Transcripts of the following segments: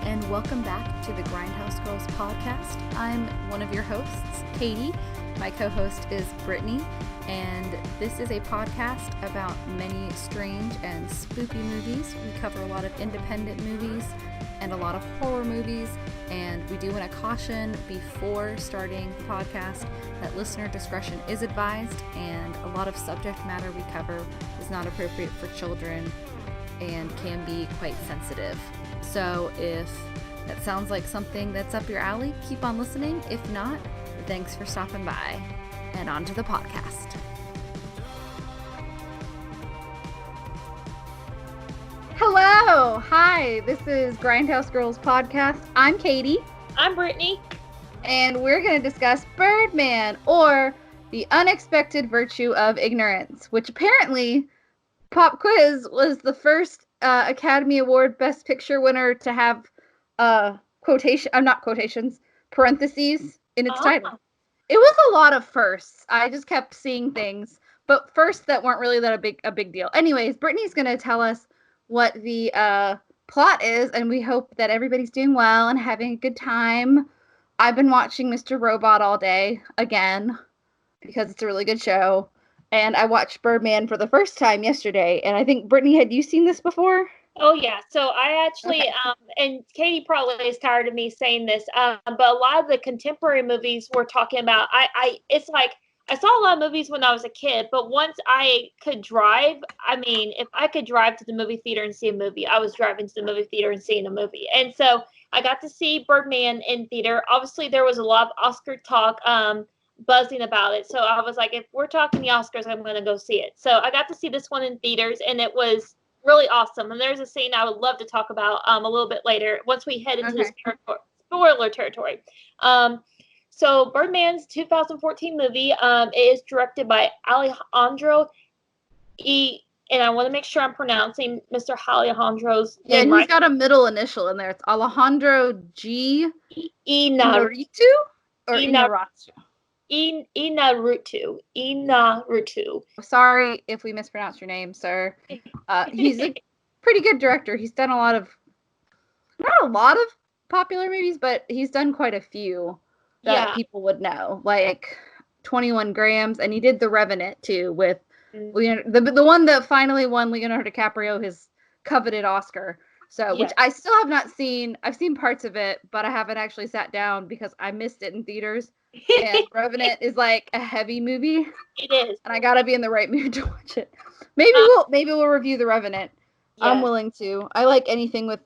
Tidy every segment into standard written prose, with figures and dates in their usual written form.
and welcome back to the Grindhouse Girls podcast. I'm one of your hosts, Katie. My co-host is Brittany, and this is a podcast about many strange and spooky movies. We cover a lot of independent movies and a lot of horror movies, and we do want to caution before starting the podcast that listener discretion is advised, and a lot of subject matter we cover is not appropriate for children and can be quite sensitive. So if that sounds like something that's up your alley, keep on listening. If not, thanks for stopping by, and on to the podcast. Hello! Hi, this is Grindhouse Girls podcast. I'm Katie. I'm Brittany. And we're going to discuss Birdman, or The Unexpected Virtue of Ignorance, which apparently, Pop Quiz was the first Academy Award Best Picture winner to have parentheses in its title. It was a lot of firsts. I just kept seeing things, but firsts that weren't really that a big deal. Anyways, Brittany's going to tell us what the plot is, and we hope that everybody's doing well and having a good time. I've been watching Mr. Robot all day, again, because it's a really good show. And I watched Birdman for the first time yesterday, and I think, Brittany, had you seen this before? Oh, yeah. So I actually, and Katie probably is tired of me saying this, but a lot of the contemporary movies we're talking about, it's like, I saw a lot of movies when I was a kid, but once I could drive, if I could drive to the movie theater and see a movie, I was driving to the movie theater and seeing a movie. And so I got to see Birdman in theater. Obviously, there was a lot of Oscar talk, buzzing about it. So I was like, if we're talking the Oscars, I'm going to go see it. So I got to see this one in theaters, and it was really awesome. And there's a scene I would love to talk about a little bit later once we head into this spoiler territory. So Birdman's 2014 movie is directed by Alejandro and I want to make sure I'm pronouncing Mr. Alejandro's name and right. He's got a middle initial in there. It's Alejandro G. Iñárritu. Or Iñárritu. Iñárritu. Sorry if we mispronounced your name, sir. He's a pretty good director. He's done not a lot of popular movies, but he's done quite a few that people would know, like 21 Grams, and he did The Revenant too with the one that finally won Leonardo DiCaprio his coveted Oscar. So, which I still have not seen. I've seen parts of it, but I haven't actually sat down because I missed it in theaters. And Revenant is like a heavy movie. It is, and I gotta be in the right mood to watch it. Maybe we'll review The Revenant. Yeah. I'm willing to. I like anything with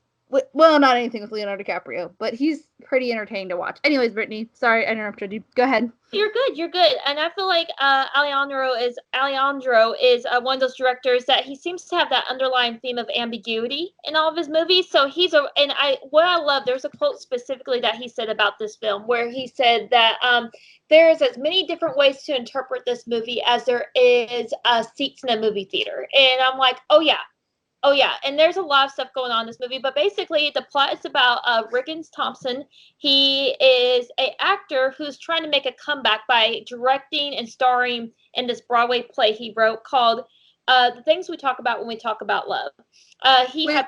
not anything with Leonardo DiCaprio, but he's pretty entertaining to watch. Anyways, Brittany, sorry I interrupted you. Go ahead. You're good. And I feel like Alejandro is one of those directors that he seems to have that underlying theme of ambiguity in all of his movies. So what I love, there's a quote specifically that he said about this film where he said that there's as many different ways to interpret this movie as there is seats in a movie theater. And I'm like, oh yeah, and there's a lot of stuff going on in this movie, but basically the plot is about Riggan Thompson. He is an actor who's trying to make a comeback by directing and starring in this Broadway play he wrote called The Things We Talk About When We Talk About Love.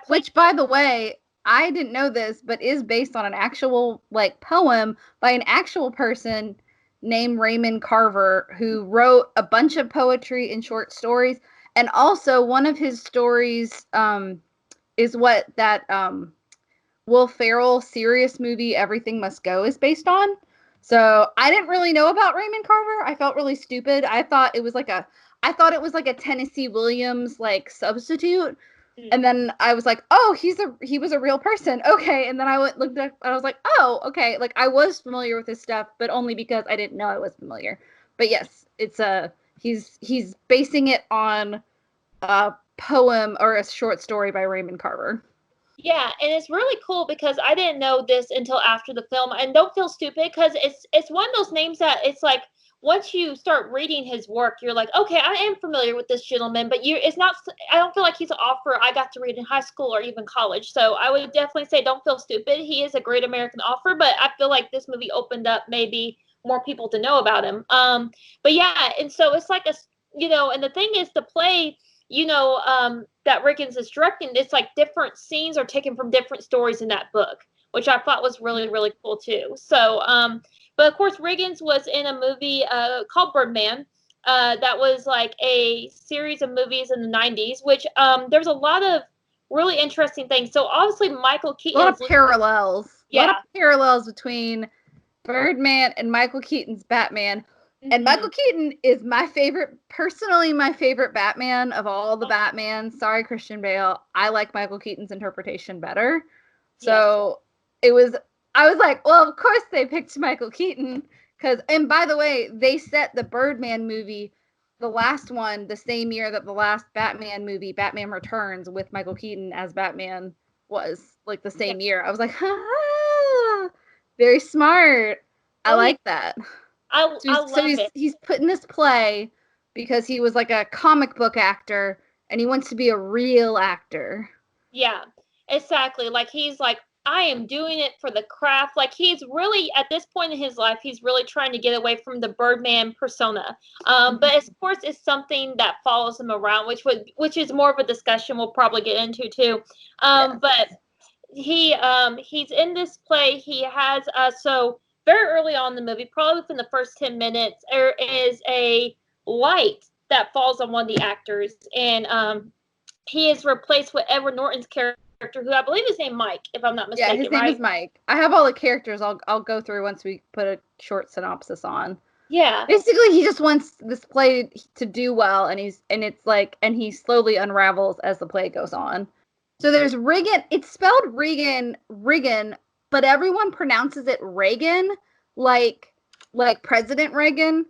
Which, by the way, I didn't know this, but is based on an actual poem by an actual person named Raymond Carver, who wrote a bunch of poetry and short stories. And also, one of his stories is what that Will Ferrell serious movie Everything Must Go is based on. So I didn't really know about Raymond Carver. I felt really stupid. I thought it was like a Tennessee Williams substitute. And then I was like, oh, he was a real person. Okay. And then I looked up and I was like, oh, okay. Like, I was familiar with his stuff, but only because I didn't know I was familiar. But yes, it's he's basing it on a poem or a short story by Raymond Carver. Yeah, and it's really cool because I didn't know this until after the film. And don't feel stupid because it's one of those names that it's like once you start reading his work, you're like, okay, I am familiar with this gentleman, but I don't feel like he's an author I got to read in high school or even college. So I would definitely say don't feel stupid. He is a great American author, but I feel like this movie opened up maybe more people to know about him. But yeah, and so it's like and the thing is the play, that Riggins is directing, it's like different scenes are taken from different stories in that book. which I thought was really, really cool too. So, but of course, Riggan's was in a movie called Birdman. That was like a series of movies in the 90s, which there's a lot of really interesting things. So obviously Michael Keaton. A lot of parallels. Yeah. A lot of parallels between Birdman and Michael Keaton's Batman. Mm-hmm. And Michael Keaton is personally my favorite Batman of all the Batmans. Sorry, Christian Bale. I like Michael Keaton's interpretation better. So I was like, well, of course they picked Michael Keaton. And by the way, they set the Birdman movie, the last one, the same year that the last Batman movie, Batman Returns, with Michael Keaton as Batman, was like the same year. I was like, ha, very smart. I like that. I love it. He's put in this play because he was like a comic book actor and he wants to be a real actor. Yeah, exactly. Like he's like, I am doing it for the craft. Like he's really, at this point in his life, he's really trying to get away from the Birdman persona. But of course, it's something that follows him around, which is more of a discussion we'll probably get into too. But he's in this play. He has so very early on in the movie, probably within the first 10 minutes, there is a light that falls on one of the actors, and he is replaced with Edward Norton's character, who I believe is named Mike, if I'm not mistaken. Yeah, his name is Mike. I have all the characters. I'll go through once we put a short synopsis on. Yeah. Basically, he just wants this play to do well, and he slowly unravels as the play goes on. So there's Riggan. It's spelled Riggan, but everyone pronounces it Reagan, like President Reagan.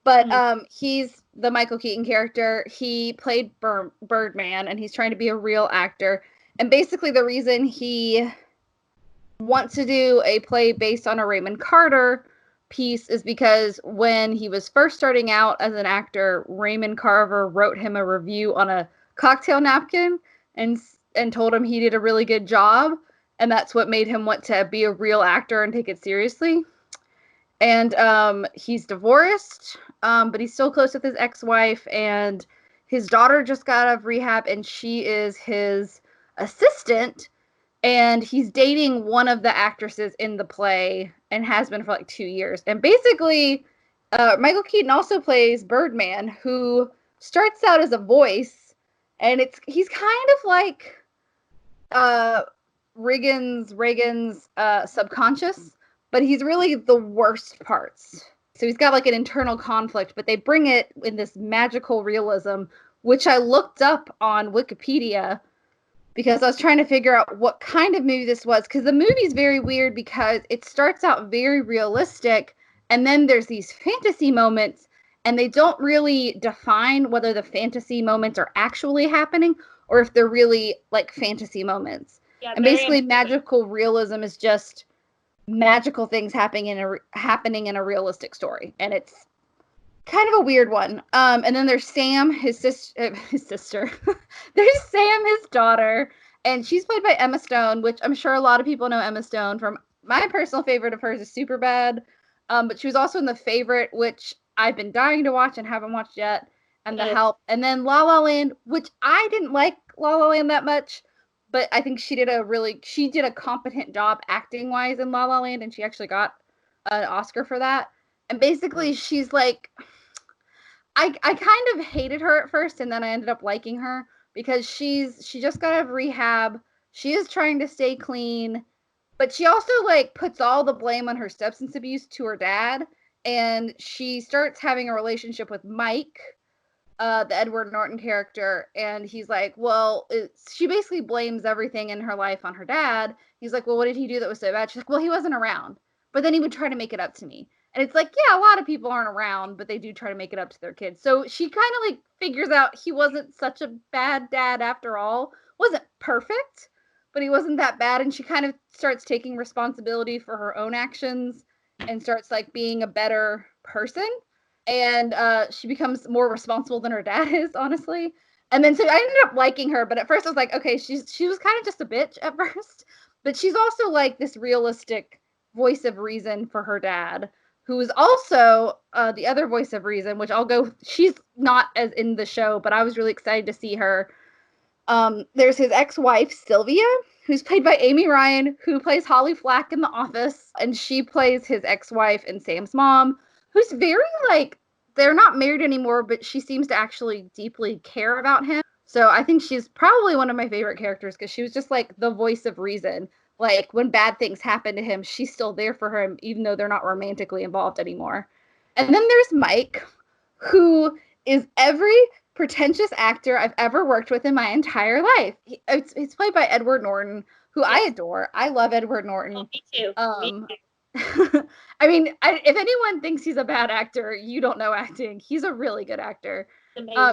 But he's the Michael Keaton character. He played Birdman, and he's trying to be a real actor. And basically the reason he wants to do a play based on a Raymond Carver piece is because when he was first starting out as an actor, Raymond Carver wrote him a review on a cocktail napkin and told him he did a really good job. And that's what made him want to be a real actor and take it seriously. And he's divorced, but he's still close with his ex-wife. And his daughter just got out of rehab, and she is his assistant, and he's dating one of the actresses in the play and has been for like 2 years. And basically Michael Keaton also plays Birdman, who starts out as a voice, and he's kind of like Reagan's subconscious, but he's really the worst parts. So he's got like an internal conflict, but they bring it in this magical realism, which I looked up on Wikipedia because I was trying to figure out what kind of movie this was, because the movie's very weird because it starts out very realistic, and then there's these fantasy moments, and they don't really define whether the fantasy moments are actually happening or if they're really like fantasy moments. Yeah, and basically magical realism is just magical things happening in a realistic story, and it's kind of a weird one. And then there's Sam, his sister. There's Sam, his daughter, and she's played by Emma Stone, which I'm sure a lot of people know Emma Stone from. My personal favorite of hers is Superbad, but she was also in The Favorite, which I've been dying to watch and haven't watched yet, and The Help, and then La La Land, which I didn't like La La Land that much, but I think she did a competent job acting wise in La La Land, and she actually got an Oscar for that. And basically, she's like, I kind of hated her at first, and then I ended up liking her because she just got out of rehab. She is trying to stay clean, but she also like puts all the blame on her substance abuse to her dad, and she starts having a relationship with Mike, the Edward Norton character, and he's like, well, she basically blames everything in her life on her dad. He's like, well, what did he do that was so bad? She's like, well, he wasn't around, but then he would try to make it up to me. And it's like, yeah, a lot of people aren't around, but they do try to make it up to their kids. So she kind of like figures out he wasn't such a bad dad after all. Wasn't perfect, but he wasn't that bad. And she kind of starts taking responsibility for her own actions and starts like being a better person. And she becomes more responsible than her dad is, honestly. And then so I ended up liking her, but at first I was like, okay, she was kind of just a bitch at first, but she's also like this realistic voice of reason for her dad, who is also the other voice of reason, which she's not as in the show, but I was really excited to see her. There's his ex-wife, Sylvia, who's played by Amy Ryan, who plays Holly Flack in The Office, and she plays his ex-wife and Sam's mom, who's very, like, they're not married anymore, but she seems to actually deeply care about him. So I think she's probably one of my favorite characters because she was just, like, the voice of reason. Like, when bad things happen to him, she's still there for him, even though they're not romantically involved anymore. And then there's Mike, who is every pretentious actor I've ever worked with in my entire life. It's played by Edward Norton, who I adore. I love Edward Norton. Oh, me too. Me too. I mean, if anyone thinks he's a bad actor, you don't know acting. He's a really good actor.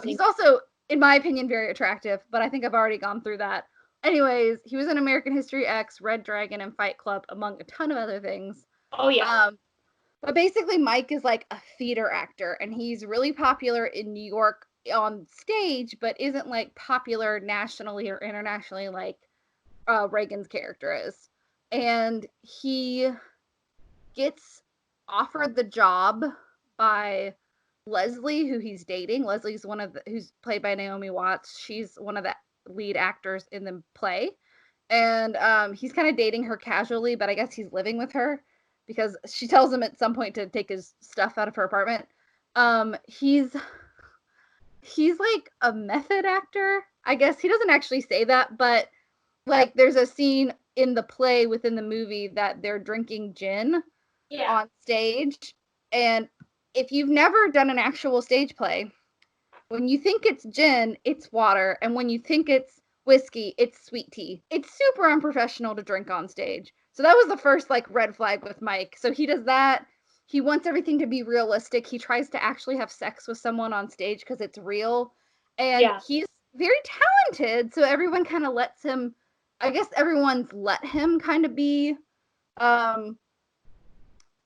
He's also, in my opinion, very attractive, but I think I've already gone through that. Anyways, he was in American History X, Red Dragon, and Fight Club, among a ton of other things. Oh, yeah. But basically, Mike is like a theater actor, and he's really popular in New York on stage, but isn't like popular nationally or internationally like Reagan's character is. And he gets offered the job by Leslie, who he's dating. Leslie's who's played by Naomi Watts. She's one of the lead actors in the play. And he's kind of dating her casually, but I guess he's living with her because she tells him at some point to take his stuff out of her apartment. He's like a method actor. I guess he doesn't actually say that, but like there's a scene in the play within the movie that they're drinking gin on stage. And if you've never done an actual stage play, when you think it's gin, it's water. And when you think it's whiskey, it's sweet tea. It's super unprofessional to drink on stage. So that was the first like red flag with Mike. So he does that. He wants everything to be realistic. He tries to actually have sex with someone on stage because it's real. And he's very talented. So everyone kind of lets him, I guess everyone's let him kind of be an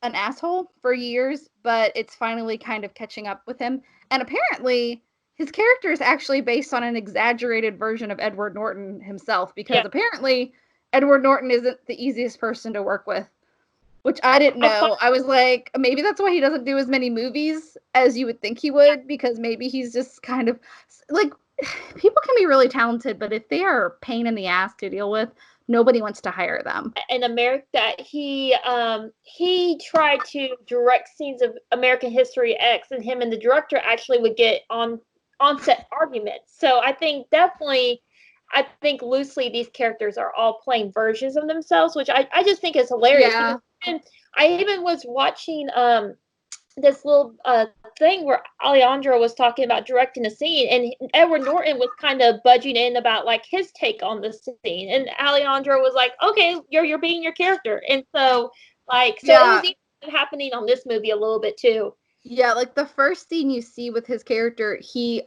asshole for years, but it's finally kind of catching up with him. And apparently his character is actually based on an exaggerated version of Edward Norton himself, because apparently Edward Norton isn't the easiest person to work with, which I didn't know. I was like, maybe that's why he doesn't do as many movies as you would think he would, because maybe he's just kind of like, people can be really talented, but if they are a pain in the ass to deal with, nobody wants to hire them. In America, he tried to direct scenes of American History X, and him and the director actually would get on-set arguments. So I think loosely these characters are all playing versions of themselves, which I just think is hilarious. Yeah. And I even was watching this little thing where Alejandro was talking about directing a scene, and Edward Norton was kind of budging in about like his take on the scene, and Alejandro was like, okay, you're being your character. And so it was even happening on this movie a little bit too. Yeah, like the first scene you see with his character, he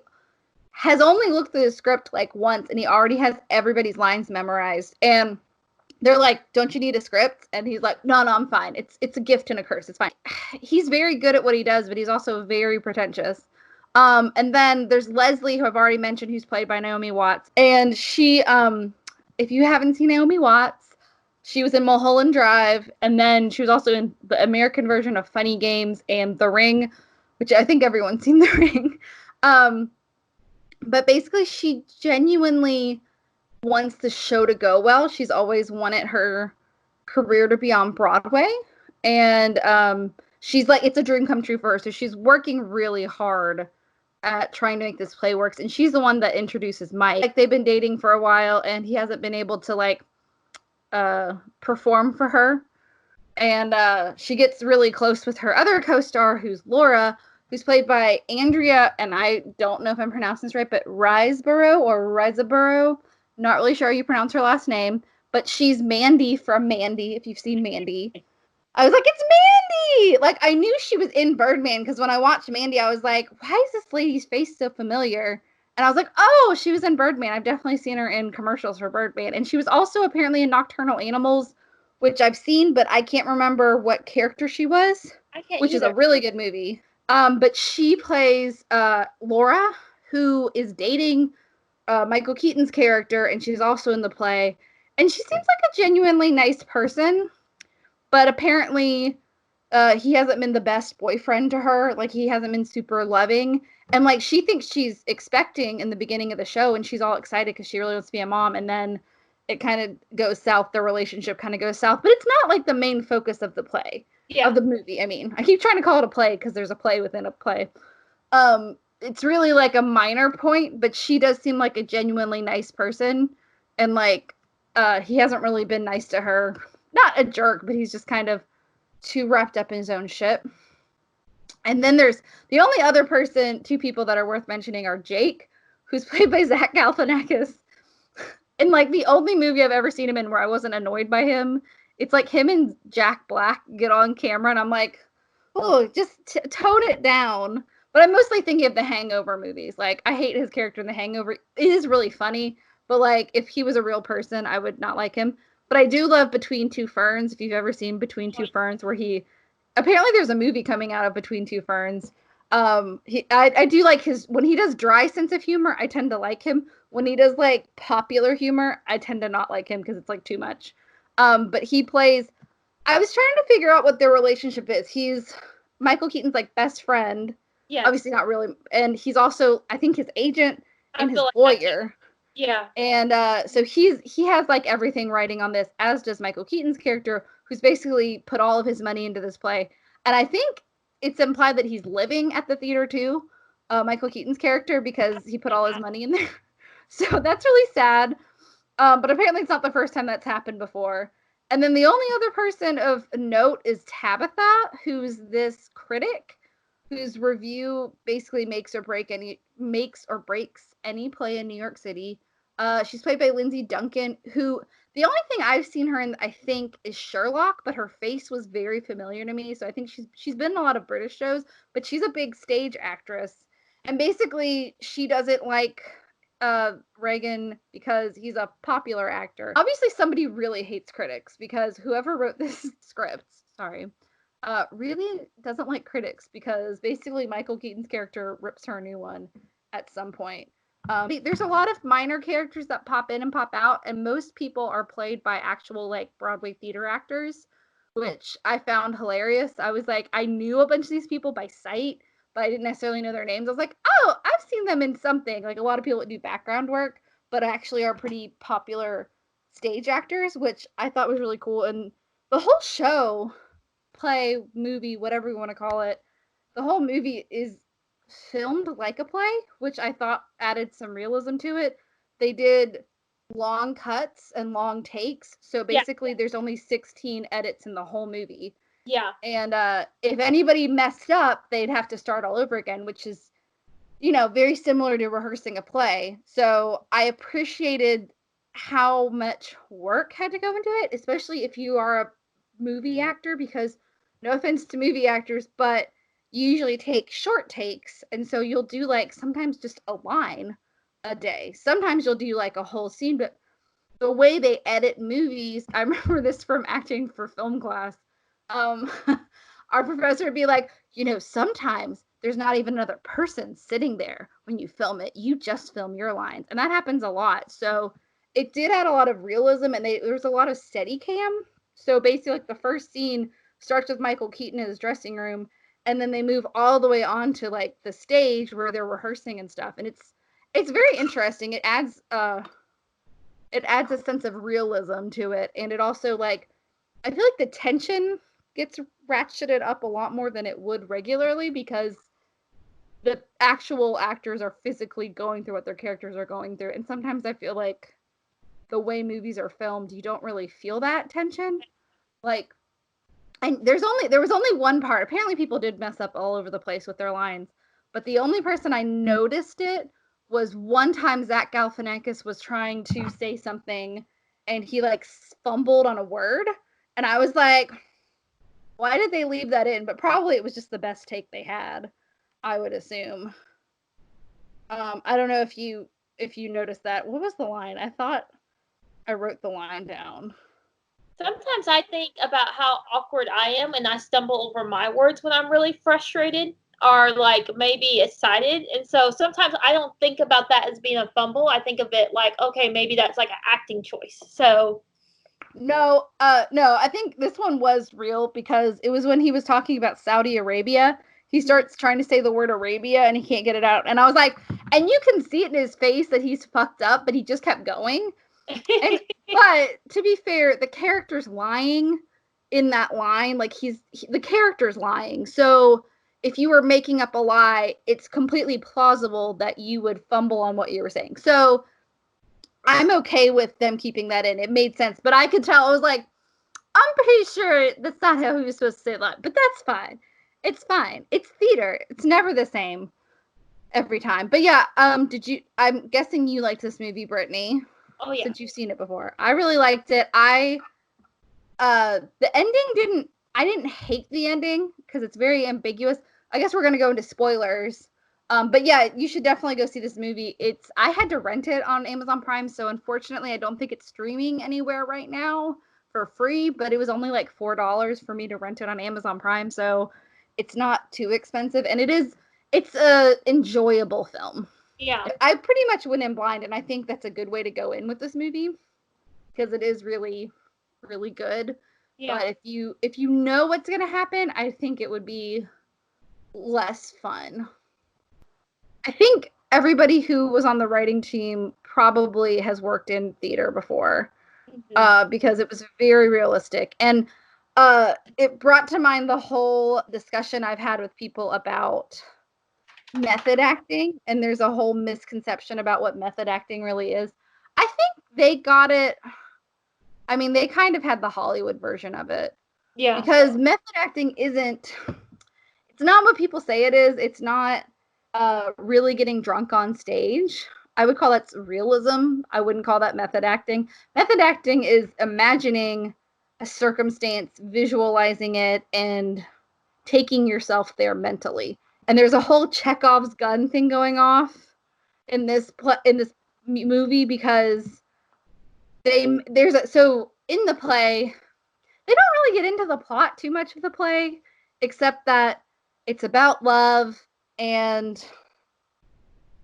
has only looked through the script like once, and he already has everybody's lines memorized, and they're like, don't you need a script? And he's like, no, I'm fine. It's a gift and a curse. It's fine. He's very good at what he does, but he's also very pretentious. And then there's Leslie, who I've already mentioned, who's played by Naomi Watts. And she, if you haven't seen Naomi Watts, she was in Mulholland Drive. And then she was also in the American version of Funny Games and The Ring, which I think everyone's seen The Ring. But basically, she genuinely wants the show to go well. She's always wanted her career to be on Broadway, and she's like, it's a dream come true for her. So she's working really hard at trying to make this play work. And she's the one that introduces Mike. Like, they've been dating for a while, and he hasn't been able to like perform for her. And she gets really close with her other co-star, who's Laura, who's played by Andrea, and I don't know if I'm pronouncing this right, but Riseborough. Not really sure how you pronounce her last name, but she's Mandy from Mandy, if you've seen Mandy. I was like, it's Mandy! Like, I knew she was in Birdman, because when I watched Mandy, I was like, why is this lady's face so familiar? And I was like, oh, she was in Birdman. I've definitely seen her in commercials for Birdman. And she was also apparently in Nocturnal Animals, which I've seen, but I can't remember what character she was, which is a really good movie. But she plays Laura, who is dating Michael Keaton's character, and she's also in the play. And she seems like a genuinely nice person, but apparently he hasn't been the best boyfriend to her. Like, he hasn't been super loving. And like she thinks she's expecting in the beginning of the show, and she's all excited because she really wants to be a mom, and then it kind of goes south. The relationship kind of goes south, but it's not like the main focus of the play, of the movie. I mean, I keep trying to call it a play because there's a play within a play. It's really like a minor point, but she does seem like a genuinely nice person, and like he hasn't really been nice to her. Not a jerk, but he's just kind of too wrapped up in his own shit. And then there's the only other person, two people that are worth mentioning are Jake, who's played by Zach Galifianakis. In like the only movie I've ever seen him in where I wasn't annoyed by him, it's like him and Jack Black get on camera, and I'm like, oh, just tone it down. But I'm mostly thinking of the Hangover movies. Like, I hate his character in the Hangover. It is really funny, but like, if he was a real person, I would not like him. But I do love Between Two Ferns. If you've ever seen Between Two Ferns, where he apparently there's a movie coming out of Between Two Ferns. I do like his, when he does dry sense of humor, I tend to like him. When he does like popular humor, I tend to not like him because it's like too much. But he plays, I was trying to figure out what their relationship is. He's Michael Keaton's like best friend. Yeah. Obviously not really. And he's also, I think, his agent and his lawyer. Yeah. And so he has like everything writing on this, as does Michael Keaton's character, who's basically put all of his money into this play. And I think it's implied that he's living at the theater too, Michael Keaton's character, because he put all his money in there. So that's really sad. But apparently it's not the first time that's happened before. And then the only other person of note is Tabitha, who's this critic whose review basically makes or breaks any play in New York City. She's played by Lindsay Duncan, who the only thing I've seen her in, I think, is Sherlock, but her face was very familiar to me. So I think she's been in a lot of British shows, but she's a big stage actress. And basically, she doesn't like Reagan because he's a popular actor. Obviously, somebody really hates critics because whoever wrote this script, really doesn't like critics because basically Michael Keaton's character rips her a new one at some point. There's a lot of minor characters that pop in and pop out, and most people are played by actual like Broadway theater actors, which I found hilarious. I was like, I knew a bunch of these people by sight, but I didn't necessarily know their names. I was like, oh, I've seen them in something. Like a lot of people that do background work, but actually are pretty popular stage actors, which I thought was really cool. And the whole show, play, movie, whatever you want to call it, the whole movie is filmed like a play, which I thought added some realism to it. They did long cuts and long takes, so basically there's only 16 edits in the whole movie. Yeah. And if anybody messed up, they'd have to start all over again, which is, very similar to rehearsing a play. So I appreciated how much work had to go into it, especially if you are a movie actor, because no offense to movie actors, but you usually take short takes, and so you'll do like sometimes just a line a day. Sometimes you'll do like a whole scene, but the way they edit movies, I remember this from acting for film class. Our professor would be like, sometimes there's not even another person sitting there when you film it. You just film your lines, and that happens a lot. So it did add a lot of realism, and there was a lot of steady cam. So basically, like the first scene starts with Michael Keaton in his dressing room, and then they move all the way on to like the stage where they're rehearsing and stuff. And it's very interesting. It adds a sense of realism to it, and it also like, I feel like the tension gets ratcheted up a lot more than it would regularly because the actual actors are physically going through what their characters are going through. And sometimes I feel like the way movies are filmed, you don't really feel that tension. Like, and there was only one part. Apparently people did mess up all over the place with their lines, but the only person I noticed it was one time Zach Galifianakis was trying to say something and he like fumbled on a word, and I was like, why did they leave that in? But probably it was just the best take they had, I would assume. I don't know if you noticed that. What was the line? I thought I wrote the line down. Sometimes I think about how awkward I am and I stumble over my words when I'm really frustrated or like maybe excited. And so sometimes I don't think about that as being a fumble. I think of it like, okay, maybe that's like an acting choice. So no, I think this one was real because it was when he was talking about Saudi Arabia. he starts trying to say the word Arabia and he can't get it out. And I was like, and you can see it in his face that he's fucked up, but he just kept going. But to be fair, the character's lying in that line. Like the character's lying. So if you were making up a lie, it's completely plausible that you would fumble on what you were saying. So I'm okay with them keeping that in. It made sense. But I could tell, I was like, I'm pretty sure that's not how he was supposed to say that. But that's fine. It's fine. It's theater. It's never the same every time. But yeah, I'm guessing you liked this movie, Brittany. Oh yeah. Since you've seen it before. I really liked it. The ending I didn't hate the ending because it's very ambiguous. I guess we're going to go into spoilers. But yeah, you should definitely go see this movie. I had to rent it on Amazon Prime, so unfortunately I don't think it's streaming anywhere right now for free, but it was only like $4 for me to rent it on Amazon Prime, so it's not too expensive, and it's a enjoyable film. Yeah. I pretty much went in blind, and I think that's a good way to go in with this movie because it is really, really good. Yeah. But if you know what's going to happen, I think it would be less fun. I think everybody who was on the writing team probably has worked in theater before, because it was very realistic. And it brought to mind the whole discussion I've had with people about method acting, and there's a whole misconception about what method acting really is. I think they got it. I mean, they kind of had the Hollywood version of it. Yeah. Because method acting it's not what people say it is. It's not really getting drunk on stage. I would call that realism. I wouldn't call that method acting. Method acting is imagining a circumstance, visualizing it, and taking yourself there mentally. And there's a whole Chekhov's gun thing going off in this movie because so in the play, they don't really get into the plot too much of the play, except that it's about love and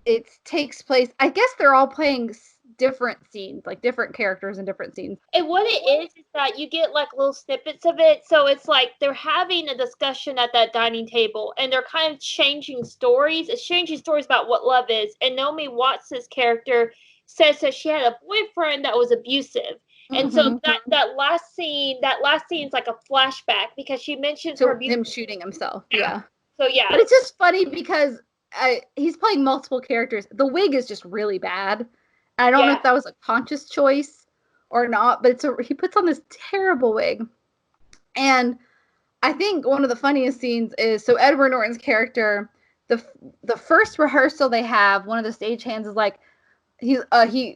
it takes place. I guess they're all playing different scenes, like different characters in different scenes. And what it is that you get like little snippets of it. So it's like they're having a discussion at that dining table and they're kind of changing stories. It's changing stories about what love is. And Naomi Watts' character says that she had a boyfriend that was abusive. And so that last scene is like a flashback because she mentions him shooting himself. Yeah. So yeah. But it's just funny because he's playing multiple characters. The wig is just really bad. I don't know if that was a conscious choice or not, but he puts on this terrible wig. And I think one of the funniest scenes is, so Edward Norton's character, the first rehearsal they have, one of the stagehands is like,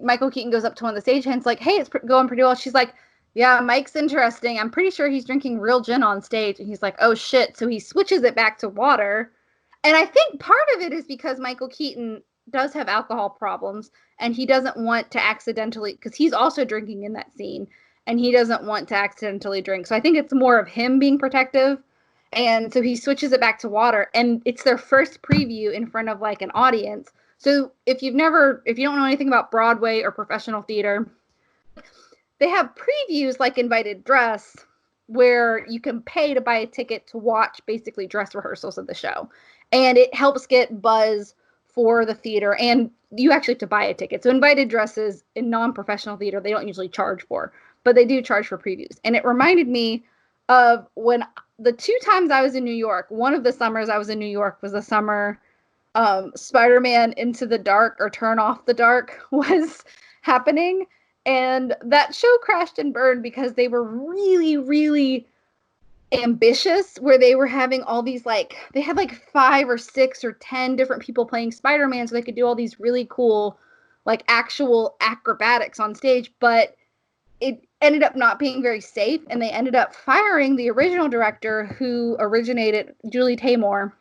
Michael Keaton goes up to one of the stagehands like, hey, it's going pretty well. She's like, yeah, Mike's interesting. I'm pretty sure he's drinking real gin on stage. And he's like, oh shit. So he switches it back to water. And I think part of it is because Michael Keaton does have alcohol problems and he doesn't want to accidentally, because he's also drinking in that scene and he doesn't want to accidentally drink. So I think it's more of him being protective. And so he switches it back to water, and it's their first preview in front of like an audience. So if you don't know anything about Broadway or professional theater, they have previews like Invited Dress where you can pay to buy a ticket to watch basically dress rehearsals of the show. And it helps get buzz for the theater, and you actually have to buy a ticket. So Invited Dresses in non-professional theater, they don't usually charge for, but they do charge for previews. And it reminded me of when the 2 times I was in New York, one of the summers I was in New York was the summer Spider-Man Into the Dark or Turn Off the Dark was happening. And that show crashed and burned because they were really, really ambitious, where they were having all these, like, they had like 5 or 6 or 10 different people playing Spider-Man so they could do all these really cool, like, actual acrobatics on stage. But it ended up not being very safe, and they ended up firing the original director who originated, Julie Taymor,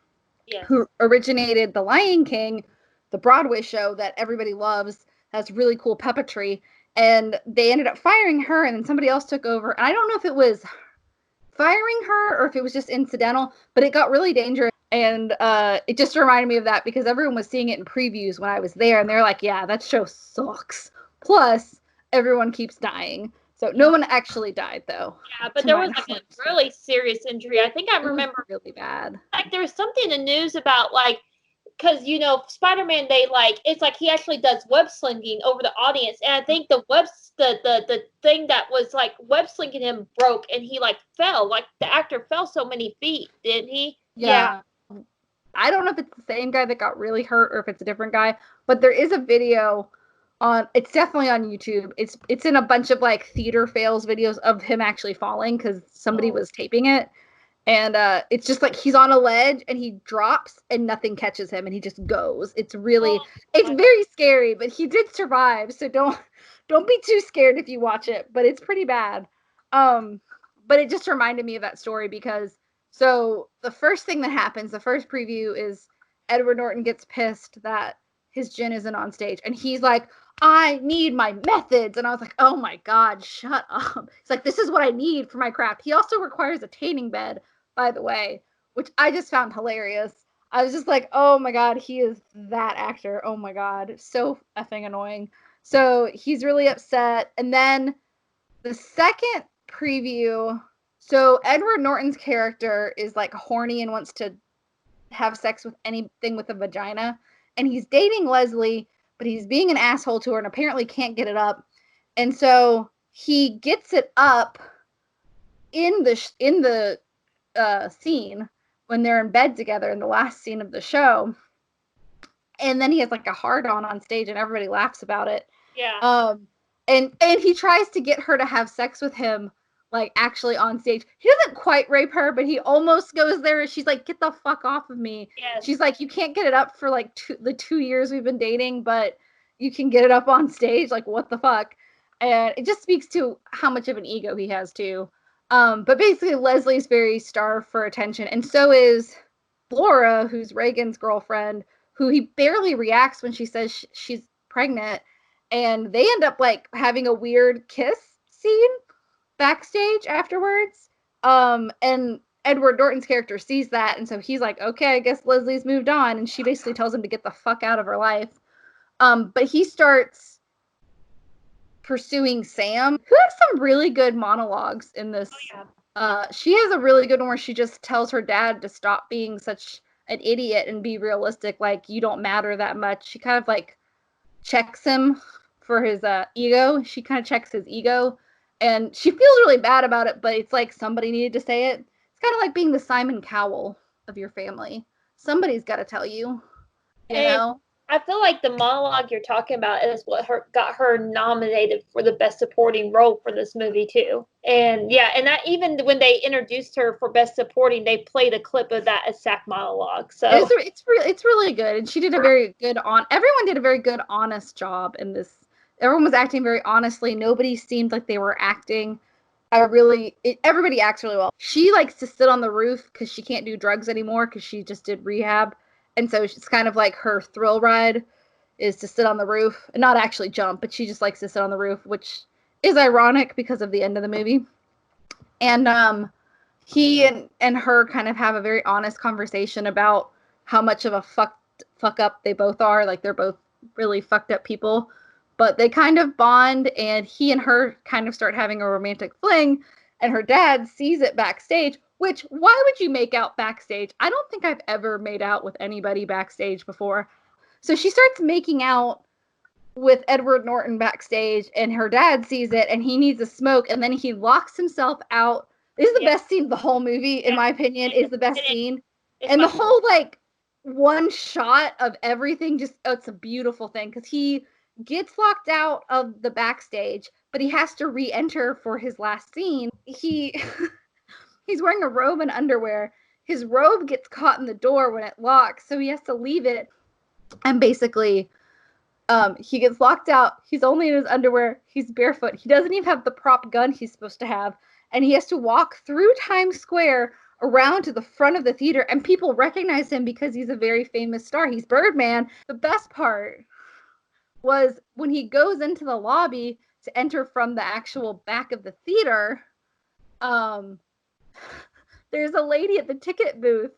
who originated The Lion King, the Broadway show that everybody loves, has really cool puppetry. And they ended up firing her, and then somebody else took over. And I don't know if it was firing her or if it was just incidental, but it got really dangerous. And it just reminded me of that because everyone was seeing it in previews when I was there, and they're like, yeah, that show sucks. Plus, everyone keeps dying. So no one actually died, though. Yeah, but there was like a really serious injury. I think I remember really bad. Like there was something in the news about like, because Spider-Man, it's like he actually does web slinging over the audience, and I think the thing that was like web slinging him broke, and he like fell, like the actor fell so many feet, didn't he? Yeah. I don't know if it's the same guy that got really hurt or if it's a different guy, but there is a video it's definitely on YouTube. It's in a bunch of like theater fails videos of him actually falling because somebody was taping it. And it's just like he's on a ledge and he drops and nothing catches him and he just goes. It's really it's very scary, but he did survive. So don't be too scared if you watch it, but it's pretty bad. But it just reminded me of that story because so the first thing that happens, the first preview is Edward Norton gets pissed that his gin isn't on stage and he's like, I need my methods. And I was like, oh my God, shut up. It's like, this is what I need for my craft. He also requires a tanning bed, by the way, which I just found hilarious. I was just like, oh my God, he is that actor. Oh my God, so effing annoying. So he's really upset. And then the second preview, so Edward Norton's character is like horny and wants to have sex with anything with a vagina. And he's dating Leslie, but he's being an asshole to her and apparently can't get it up. And so he gets it up in the scene when they're in bed together in the last scene of the show. And then he has like a hard on stage and everybody laughs about it. Yeah. And he tries to get her to have sex with him, like actually on stage. He doesn't quite rape her, but he almost goes there. And she's like, get the fuck off of me. Yes. She's like, you can't get it up for like the 2 years we've been dating, but you can get it up on stage. Like, what the fuck? And it just speaks to how much of an ego he has too. But basically Leslie's very starved for attention. And so is Laura, who's Reagan's girlfriend, who he barely reacts when she says she's pregnant. And they end up like having a weird kiss scene backstage afterwards. And Edward Norton's character sees that, and so he's like, okay, I guess Leslie's moved on, and she basically tells him to get the fuck out of her life. But he starts pursuing Sam, who has some really good monologues in this. Oh, yeah. She has a really good one where she just tells her dad to stop being such an idiot and be realistic, like, you don't matter that much. She kind of like checks him for his ego. She kind of checks his ego. And she feels really bad about it, but it's like somebody needed to say it. It's kind of like being the Simon Cowell of your family. Somebody's got to tell you, you know? I feel like the monologue you're talking about is what got her nominated for the Best Supporting Role for this movie too. And yeah, and that even when they introduced her for Best Supporting, they played a clip of that exact monologue. So it's really good, and she did a very good everyone did a very good honest job in this. Everyone was acting very honestly. Nobody seemed like they were acting. Everybody acts really well. She likes to sit on the roof because she can't do drugs anymore because she just did rehab. And so it's kind of like her thrill ride is to sit on the roof and not actually jump, but she just likes to sit on the roof, which is ironic because of the end of the movie. And he and her kind of have a very honest conversation about how much of a fuck up they both are. Like, they're both really fucked up people. But they kind of bond, and he and her kind of start having a romantic fling, and her dad sees it backstage, which, why would you make out backstage? I don't think I've ever made out with anybody backstage before. So she starts making out with Edward Norton backstage, and her dad sees it, and he needs a smoke, and then he locks himself out. This is the best scene of the whole movie, in my opinion, is the best scene. And the whole, like, one shot of everything, it's a beautiful thing, because he gets locked out of the backstage, but he has to re-enter for his last scene. He's wearing a robe and underwear. His robe gets caught in the door when it locks, so he has to leave it. And basically, he gets locked out. He's only in his underwear. He's barefoot. He doesn't even have the prop gun he's supposed to have. And he has to walk through Times Square around to the front of the theater, and people recognize him because he's a very famous star. He's Birdman. The best part was when he goes into the lobby to enter from the actual back of the theater, there's a lady at the ticket booth,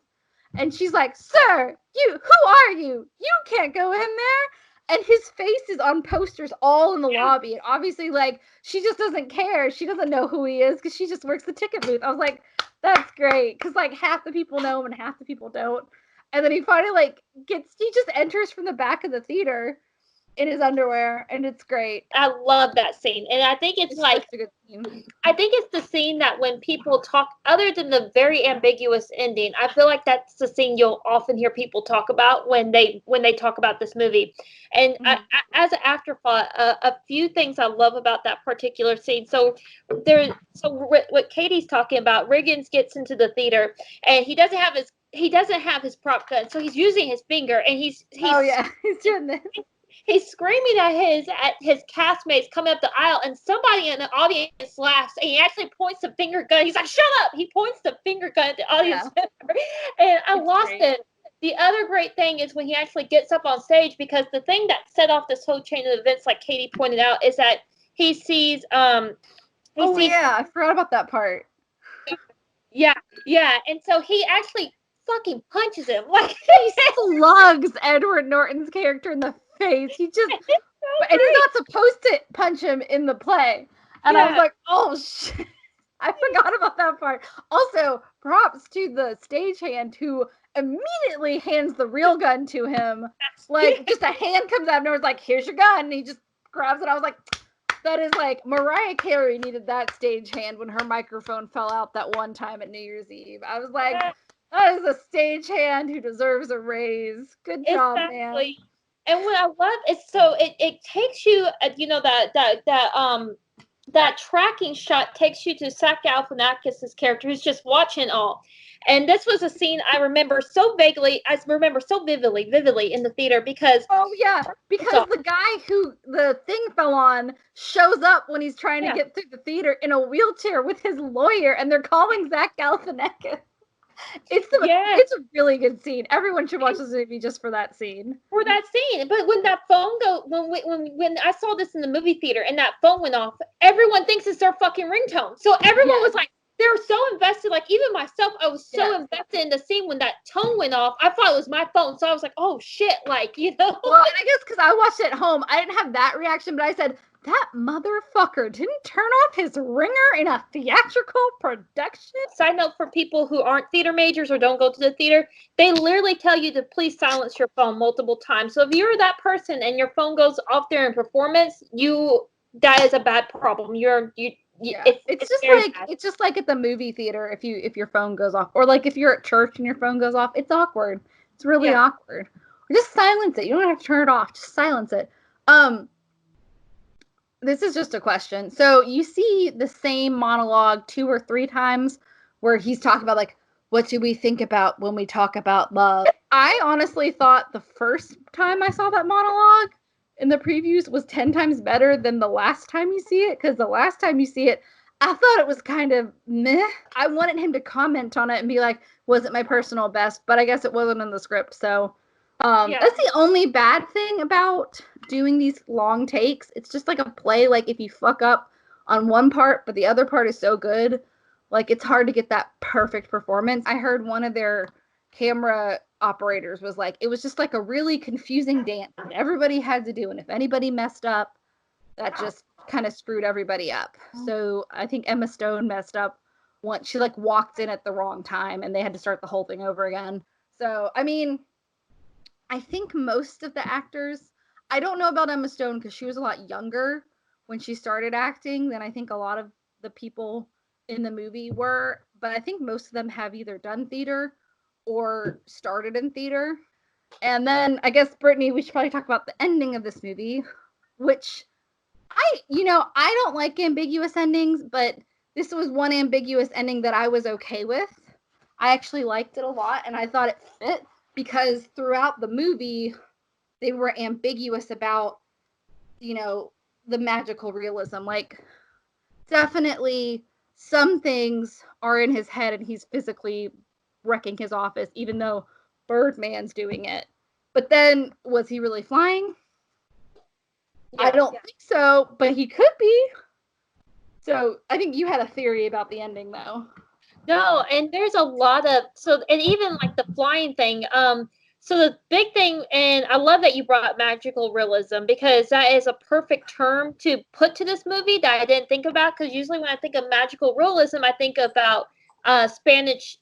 and she's like, sir, who are you? You can't go in there. And his face is on posters all in the lobby. And obviously, like, she just doesn't care. She doesn't know who he is because she just works the ticket booth. I was like, that's great. Because, like, half the people know him and half the people don't. And then he finally, like, he just enters from the back of the theater in his underwear, and it's great. I love that scene. And I think it's like, such a good scene. I think it's the scene that when people talk, other than the very ambiguous ending, I feel like that's the scene you'll often hear people talk about when they talk about this movie. And as an afterthought, a few things I love about that particular scene. So what Katie's talking about, Riggins gets into the theater, and he doesn't have his prop gun, so he's using his finger, and he's doing this. He's screaming at his castmates coming up the aisle, and somebody in the audience laughs, and he actually points the finger gun. He's like, "Shut up!" He points the finger gun at the audience, and I lost it. The other great thing is when he actually gets up on stage, because the thing that set off this whole chain of events, like Katie pointed out, is that he sees. I forgot about that part. Yeah, and so he actually fucking punches him, like he slugs Edward Norton's character in the face. He just, and he's not supposed to punch him in the play. And I was like, oh shit, I forgot about that part. Also, props to the stagehand who immediately hands the real gun to him. Like, just a hand comes out and was like, here's your gun. And he just grabs it. I was like, that is like, Mariah Carey needed that stagehand when her microphone fell out that one time at New Year's Eve. I was like, that is a stagehand who deserves a raise. Good job, man. And what I love is, so it takes you, that tracking shot takes you to Zach Galifianakis' character, who's just watching all. And this was a scene I remember so vividly in the theater, because the guy who the thing fell on shows up when he's trying to get through the theater in a wheelchair with his lawyer, and they're calling Zach Galifianakis. It's a really good scene. Everyone should watch this movie just for that scene. But when that phone when I saw this in the movie theater and that phone went off, everyone thinks it's their fucking ringtone. So everyone was like, they're so invested. Like, even myself, I was so invested in the scene when that tone went off. I thought it was my phone, so I was like, oh shit, like, you know. Well, and I guess because I watched it at home, I didn't have that reaction, but I said, that motherfucker didn't turn off his ringer in a theatrical production. Side note for people who aren't theater majors or don't go to the theater, they literally tell you to please silence your phone multiple times. So if you're that person and your phone goes off during performance, that is a bad problem. It's just like at the movie theater if your phone goes off, or like if you're at church and your phone goes off, it's awkward. It's really awkward. Or just silence it. You don't have to turn it off. Just silence it. This is just a question. So you see the same monologue 2 or 3 times where he's talking about, like, what do we think about when we talk about love? I honestly thought the first time I saw that monologue in the previews was 10 times better than the last time you see it, because the last time you see it, I thought it was kind of meh. I wanted him to comment on it and be like, was it my personal best? But I guess it wasn't in the script, so... That's the only bad thing about doing these long takes. It's just like a play. Like, if you fuck up on one part, but the other part is so good, like, it's hard to get that perfect performance. I heard one of their camera operators was like, it was just like a really confusing dance that everybody had to do. And if anybody messed up, that just kind of screwed everybody up. So I think Emma Stone messed up once. She, like, walked in at the wrong time and they had to start the whole thing over again. So, I mean... I think most of the actors, I don't know about Emma Stone because she was a lot younger when she started acting than I think a lot of the people in the movie were, but I think most of them have either done theater or started in theater. And then I guess, Brittany, we should probably talk about the ending of this movie, which I don't like ambiguous endings, but this was one ambiguous ending that I was okay with. I actually liked it a lot and I thought it fit. Because throughout the movie, they were ambiguous about, the magical realism. Like, definitely some things are in his head and he's physically wrecking his office, even though Birdman's doing it. But then, was he really flying? I don't think so, but he could be. So, I think you had a theory about the ending, though. No, and there's a lot of, and even like the flying thing, So the big thing, and I love that you brought up magical realism, because that is a perfect term to put to this movie that I didn't think about, because usually when I think of magical realism, I think about Spanish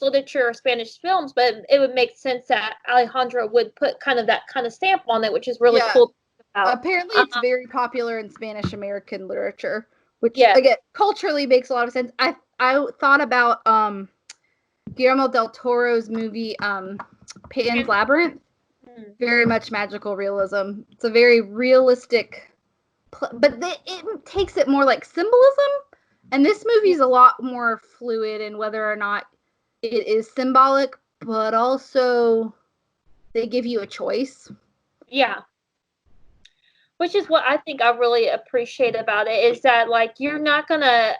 literature or Spanish films, but it would make sense that Alejandro would put kind of that kind of stamp on it, which is really cool to think about. Apparently it's very popular in Spanish American literature, which Yeah. again culturally makes a lot of sense. I thought about Guillermo del Toro's movie Pan's Labyrinth. Very much magical realism. It's a very realistic, but it takes it more like symbolism. And this movie is a lot more fluid in whether or not it is symbolic, but also they give you a choice. Yeah. Which is what I think I really appreciate about it, is that, like, you're not gonna,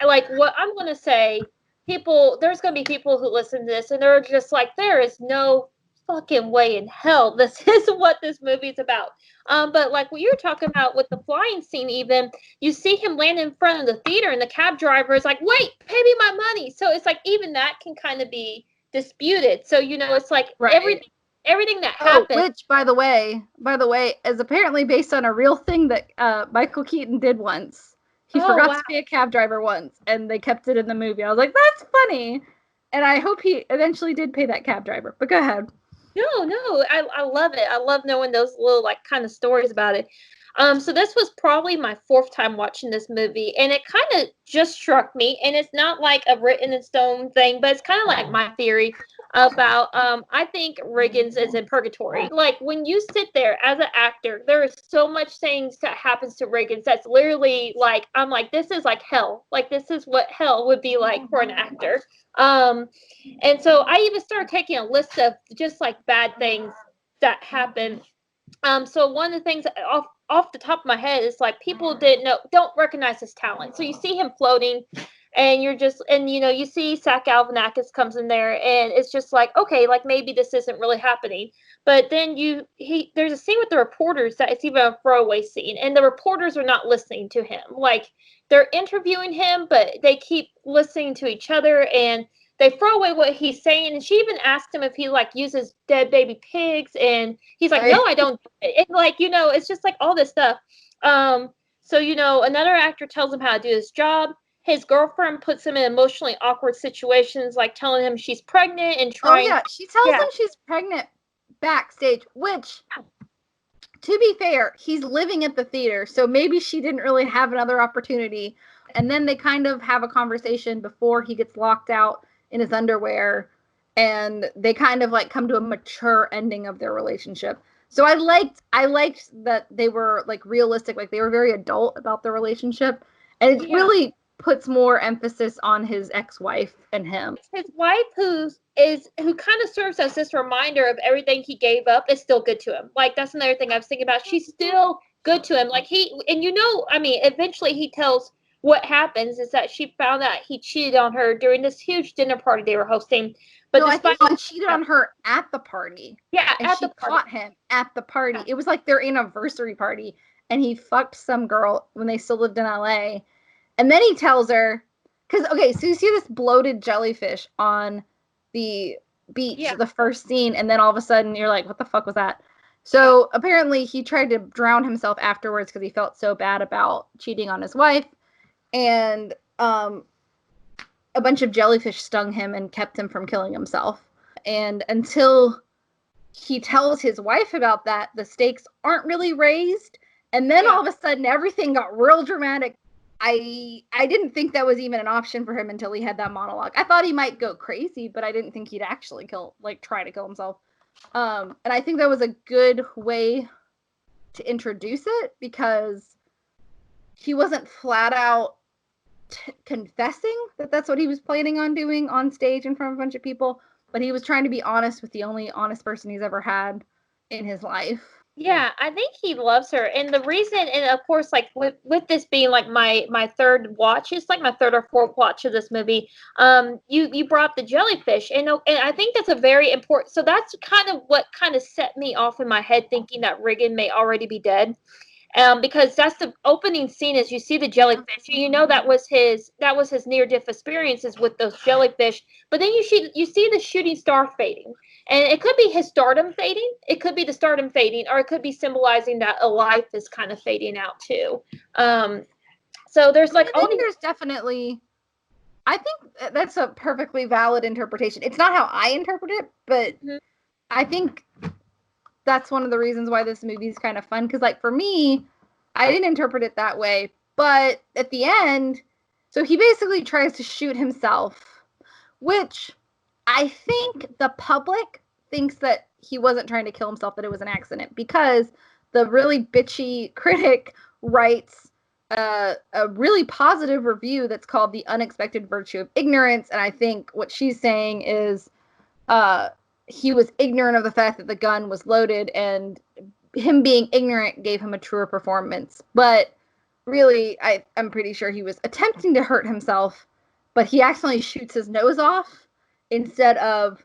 like, what I'm gonna say, there's gonna be people who listen to this and they're just like, there is no fucking way in hell this is what this movie's about. But like what you were talking about with the flying scene, even, you see him land in front of the theater and the cab driver is like, wait, pay me my money. So it's like, even that can kind of be disputed. So, it's like everything that happened. Which, by the way, is apparently based on a real thing that Michael Keaton did once. He forgot to be a cab driver once, and they kept it in the movie. I was like, that's funny. And I hope he eventually did pay that cab driver. But go ahead. No, I love it. I love knowing those little, like, kind of stories about it. So this was probably my 4th time watching this movie, and it kind of just struck me, and it's not like a written in stone thing, but it's kind of like my theory about, I think Riggan's is in purgatory. Like, when you sit there as an actor, there is so much things that happens to Riggan's that's literally, like, I'm like, this is like hell. Like, this is what hell would be like for an actor. And so I even started taking a list of just, like, bad things that happen. So one of the things off the top of my head is, like, people don't recognize his talent. So you see him floating, and you see Zach Galifianakis comes in there, and it's just like, okay, like, maybe this isn't really happening. But then there's a scene with the reporters that it's even a throwaway scene, and the reporters are not listening to him. Like, they're interviewing him, but they keep listening to each other, and they throw away what he's saying. And she even asked him if he, like, uses dead baby pigs, and he's like, no, I don't. And, like, it's just, like, all this stuff. So, another actor tells him how to do his job. His girlfriend puts him in emotionally awkward situations, like telling him she's pregnant and trying. Oh, yeah. She tells him she's pregnant backstage, which, to be fair, he's living at the theater, so maybe she didn't really have another opportunity. And then they kind of have a conversation before he gets locked out in his underwear, and they kind of, like, come to a mature ending of their relationship. So I liked that they were, like, realistic, like, they were very adult about their relationship, and it really puts more emphasis on his ex-wife and him. His wife, who kind of serves as this reminder of everything he gave up, is still good to him. Like, that's another thing I was thinking about. She's still good to him. Like, eventually he tells what happens is that she found out he cheated on her during this huge dinner party they were hosting. But I think he cheated on her at the party. Yeah, and she caught him at the party. It was like their anniversary party, and he fucked some girl when they still lived in LA. And then he tells her, so you see this bloated jellyfish on the beach, the first scene, and then all of a sudden you're like, what the fuck was that? So apparently he tried to drown himself afterwards because he felt so bad about cheating on his wife. And a bunch of jellyfish stung him and kept him from killing himself. And until he tells his wife about that, the stakes aren't really raised. And then all of a sudden everything got real dramatic. I didn't think that was even an option for him until he had that monologue. I thought he might go crazy, but I didn't think he'd actually try to kill himself. And I think that was a good way to introduce it, because he wasn't flat out confessing that that's what he was planning on doing on stage in front of a bunch of people, but he was trying to be honest with the only honest person he's ever had in his life. Yeah, I think he loves her. And the reason, and of course, like, with this being, like, my third watch, it's like my third or fourth watch of this movie, you brought up the jellyfish, and I think that's a very important, so that's kind of what kind of set me off in my head thinking that Riggan may already be dead. Because that's the opening scene, is you see the jellyfish, and that was his near-death experiences with those jellyfish. But then you see the shooting star fading, And it could be his stardom fading. It could be the stardom fading, or it could be symbolizing that a life is kind of fading out too. So there's like all these. There's definitely. I think that's a perfectly valid interpretation. It's not how I interpret it, but I think that's one of the reasons why this movie is kind of fun. Because, like, for me, I didn't interpret it that way. But at the end, so he basically tries to shoot himself, which I think the public thinks that he wasn't trying to kill himself, that it was an accident. Because the really bitchy critic writes a really positive review that's called The Unexpected Virtue of Ignorance. And I think what she's saying is he was ignorant of the fact that the gun was loaded, and him being ignorant gave him a truer performance. But really, I'm pretty sure he was attempting to hurt himself, but he accidentally shoots his nose off instead of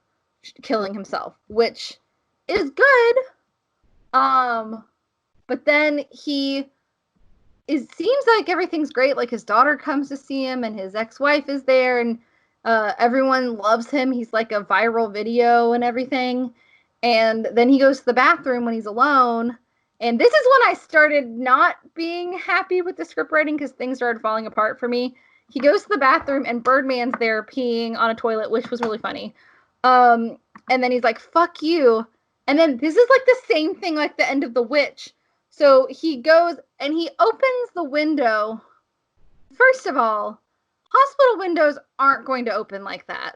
killing himself, which is good. But then it seems like everything's great. Like, his daughter comes to see him, and his ex-wife is there, and everyone loves him. He's like a viral video and everything. And then he goes to the bathroom when he's alone. And this is when I started not being happy with the script writing, because things started falling apart for me. He goes to the bathroom, and Birdman's there peeing on a toilet, which was really funny. And then he's like, fuck you. And then this is like the same thing like the end of The Witch. So he goes and he opens the window. First of all, hospital windows aren't going to open like that.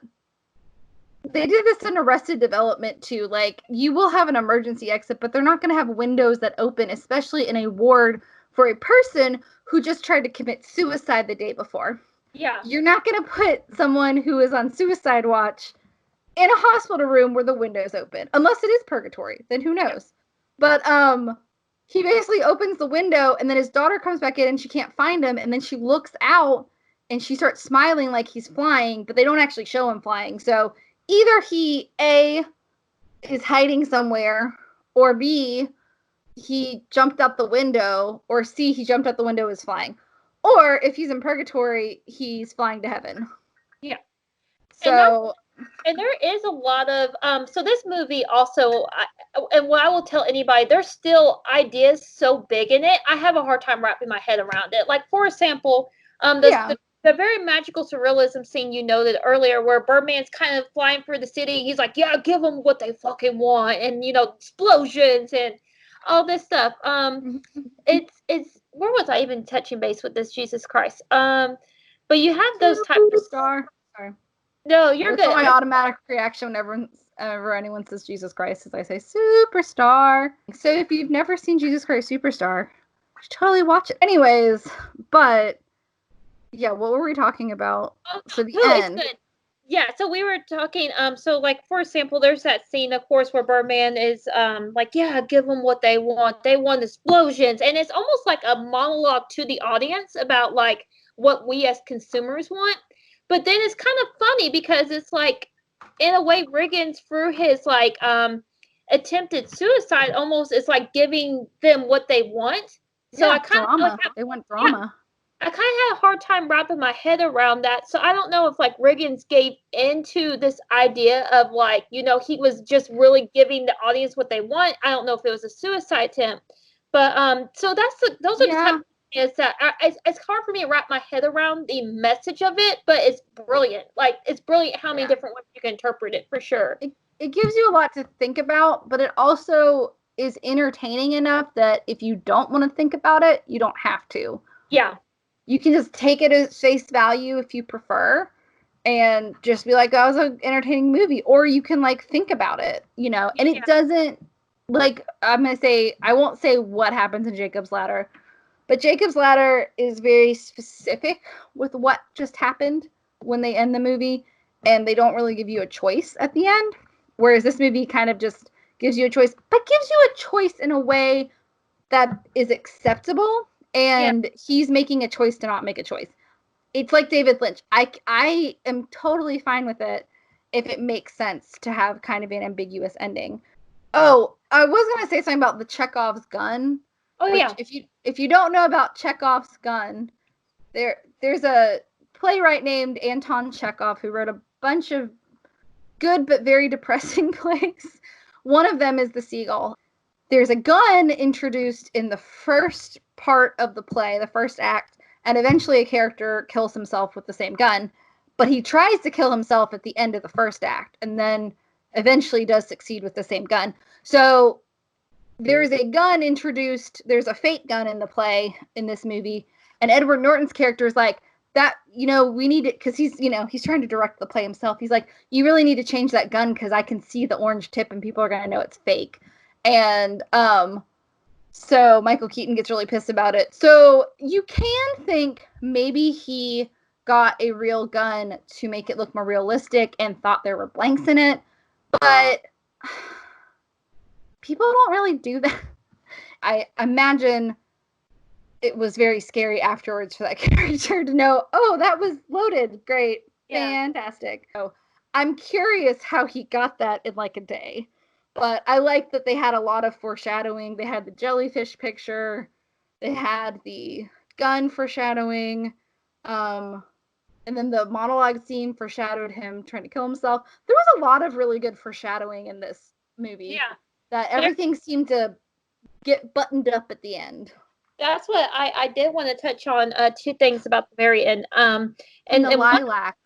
They did this in Arrested Development too. Like, you will have an emergency exit, but they're not going to have windows that open, especially in a ward for a person who just tried to commit suicide the day before. Yeah. You're not going to put someone who is on suicide watch in a hospital room where the windows open, unless it is purgatory. Then who knows? But he basically opens the window, and then his daughter comes back in, and she can't find him, and then she looks out, and she starts smiling like he's flying, but they don't actually show him flying. So either he, A, is hiding somewhere, or B, he jumped out the window, or C, he jumped out the window is flying. Or if he's in purgatory, he's flying to heaven. Yeah. So... And there is a lot of, so this movie also, and what I will tell anybody, there's still ideas so big in it, I have a hard time wrapping my head around it. Like, for example, the very magical surrealism scene you noted earlier, where Birdman's kind of flying through the city, he's like, yeah, give them what they fucking want, and, you know, explosions and all this stuff. It's, where was I even touching base with this, Jesus Christ? But you have those types of... Sorry. No, you're good. My automatic reaction whenever anyone says Jesus Christ is I say Superstar. So if you've never seen Jesus Christ Superstar, you should totally watch it. Anyways, but yeah, what were we talking about for the end? It's good. Yeah, so we were talking, so like, for example, there's that scene, of course, where Birdman is like, yeah, give them what they want. They want explosions. And it's almost like a monologue to the audience about like what we as consumers want. But then it's kind of funny because it's like, in a way, Riggan's through his like attempted suicide almost is like giving them what they want. So I kind of they want drama. Yeah, I kind of had a hard time wrapping my head around that. So I don't know if like Riggan's gave into this idea of like, you know, he was just really giving the audience what they want. I don't know if it was a suicide attempt, but so those are the type of is that it's hard for me to wrap my head around the message of it, but it's brilliant. Like, it's brilliant how many different ways you can interpret it, for sure. It gives you a lot to think about, but it also is entertaining enough that if you don't want to think about it, you don't have to. Yeah. You can just take it as face value if you prefer, and just be like, that was an entertaining movie. Or you can, like, think about it, you know? And it doesn't, like, I won't say what happens in Jacob's Ladder, but Jacob's Ladder is very specific with what just happened when they end the movie, and they don't really give you a choice at the end, whereas this movie kind of just gives you a choice, but gives you a choice in a way that is acceptable, and he's making a choice to not make a choice. It's like David Lynch. I am totally fine with it if it makes sense to have kind of an ambiguous ending. Oh, I was going to say something about the Chekhov's gun. Oh, yeah. If you don't know about Chekhov's gun, there's a playwright named Anton Chekhov who wrote a bunch of good but very depressing place. One of them is the seagull. There's a gun introduced in the first part of the play, the first act, and eventually a character kills himself with the same gun. But he tries to kill himself at the end of the first act, and then eventually does succeed with the same gun. So there's a gun introduced, there's a fake gun in the play in this movie, and Edward Norton's character is like, that, we need it, because he's trying to direct the play himself. He's like, you really need to change that gun because I can see the orange tip and people are going to know it's fake. And so Michael Keaton gets really pissed about it. So you can think maybe he got a real gun to make it look more realistic and thought there were blanks in it. But people don't really do that. I imagine it was very scary afterwards for that character to know, oh, that was loaded. Great. Yeah. Fantastic. So I'm curious how he got that in like a day. But I like that they had a lot of foreshadowing. They had the jellyfish picture. They had the gun foreshadowing. And then the monologue scene foreshadowed him trying to kill himself. There was a lot of really good foreshadowing in this movie. Yeah. That everything seemed to get buttoned up at the end. That's what I did want to touch on, two things about the very end. And the lilacs.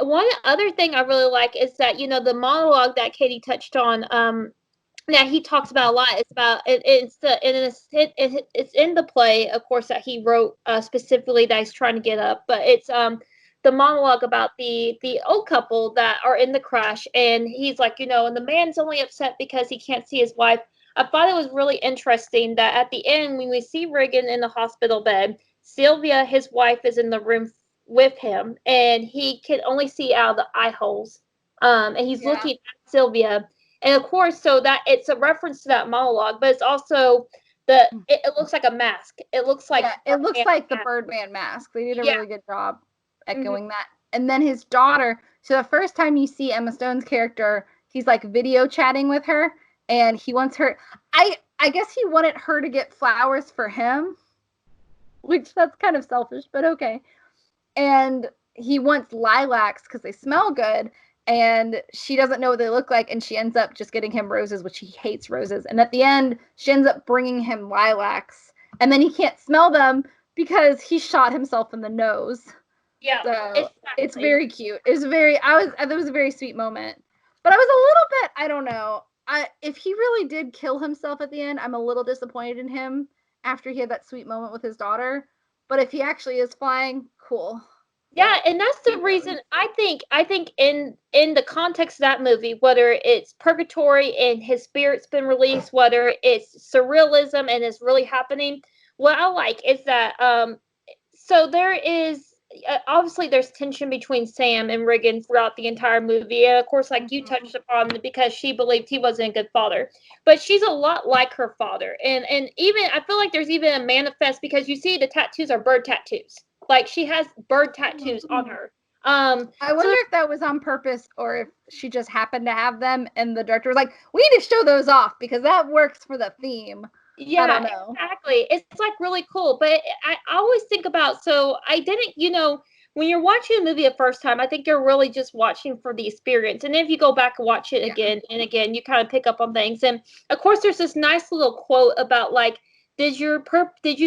One other thing I really like is that, the monologue that Katie touched on, that he talks about a lot. It's about it's in the play, of course, that he wrote specifically that he's trying to get up, but it's the monologue about the old couple that are in the crash, and he's like, and the man's only upset because he can't see his wife. I thought it was really interesting that at the end, when we see Riggan in the hospital bed, Sylvia, his wife, is in the room with him, and he can only see out of the eye holes, and he's looking at Sylvia. And of course, so that it's a reference to that monologue, but it's also it looks like a mask. It looks like the Birdman mask. They did a really good job echoing that. And then his daughter. So the first time you see Emma Stone's character, he's like video chatting with her, and he wants her. I guess he wanted her to get flowers for him, which that's kind of selfish, but okay. And he wants lilacs because they smell good. And she doesn't know what they look like, and she ends up just getting him roses, which he hates roses. And at the end, she ends up bringing him lilacs, and then he can't smell them because he shot himself in the nose. Yeah, so it's very cute. It was a very sweet moment, but I was a little bit, I don't know. If he really did kill himself at the end, I'm a little disappointed in him after he had that sweet moment with his daughter. But if he actually is flying, cool. Yeah, and that's the reason I think in the context of that movie, whether it's purgatory and his spirit's been released, whether it's surrealism and it's really happening, what I like is that so there is obviously there's tension between Sam and Riggan throughout the entire movie, and of course, like you touched upon, because she believed he wasn't a good father, but she's a lot like her father, and even I feel like there's even a manifest, because you see the tattoos are bird tattoos. Like, she has bird tattoos on her. I wonder if that was on purpose or if she just happened to have them and the director was like, we need to show those off because that works for the theme. Yeah, I don't know. Exactly. It's like really cool. But I always think about, so I didn't, when you're watching a movie the first time, I think you're really just watching for the experience. And if you go back and watch it again and again, you kind of pick up on things. And of course, there's this nice little quote about like, did you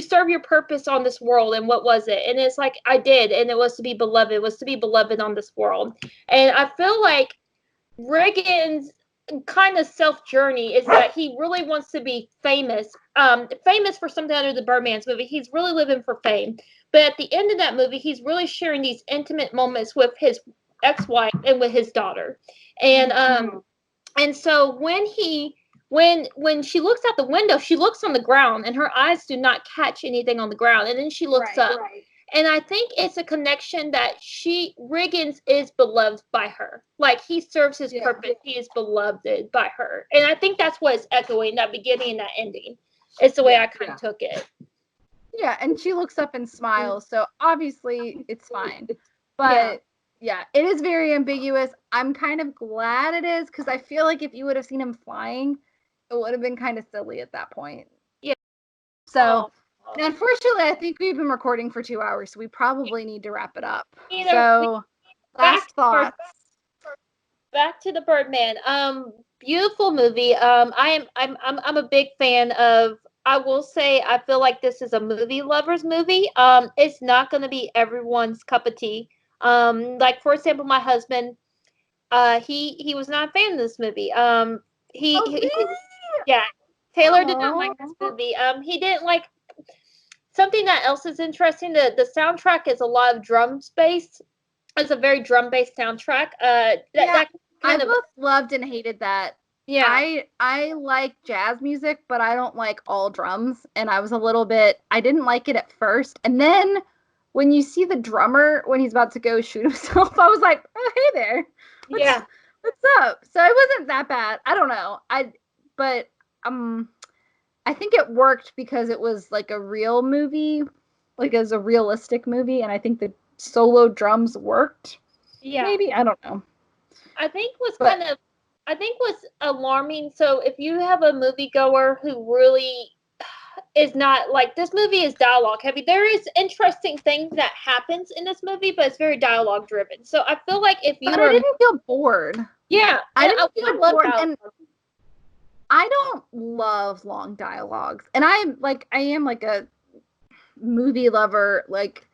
serve your purpose on this world, and what was it? And it's like, I did, and it was to be beloved. It was to be beloved on this world. And I feel like Riggan's kind of self journey is that he really wants to be famous for something other than Birdman's movie. He's really living for fame, but at the end of that movie, he's really sharing these intimate moments with his ex-wife and with his daughter. And and so when she looks out the window, she looks on the ground, and her eyes do not catch anything on the ground. And then she looks up. Right. And I think it's a connection that Riggan is beloved by her. Like, he serves his purpose. He is beloved by her. And I think that's what it's echoing, that beginning and that ending. It's the way I kind of took it. Yeah, and she looks up and smiles. So obviously it's fine. But yeah, it is very ambiguous. I'm kind of glad it is, because I feel like if you would have seen him flying, it would have been kind of silly at that point. Yeah. So, unfortunately, I think we've been recording for 2 hours, so we probably need to wrap it up. So, last thoughts. back to the Birdman. Beautiful movie. I'm a big fan of. I will say I feel like this is a movie lover's movie. It's not going to be everyone's cup of tea. Like for example, my husband, he was not a fan of this movie. He yeah, Taylor did not like this movie. He didn't like something that else is interesting. The soundtrack is a lot of drums based. It's a very drum based soundtrack. I both loved and hated that. Yeah. I like jazz music, but I don't like all drums. And I was a little bit, I didn't like it at first. And then when you see the drummer, when he's about to go shoot himself, I was like, oh, hey there. What's up? So it wasn't that bad. I don't know. But I think it worked because it was like a real movie, like it was a realistic movie. And I think the solo drums worked. Yeah. Maybe. I don't know. I think what's alarming, so if you have a moviegoer who really is not, like, this movie is dialogue heavy. There is interesting things that happens in this movie, but it's very dialogue driven. So I feel like if you But I didn't feel bored. Yeah. I didn't feel bored. And I don't love long dialogues. And I am like a movie lover, like,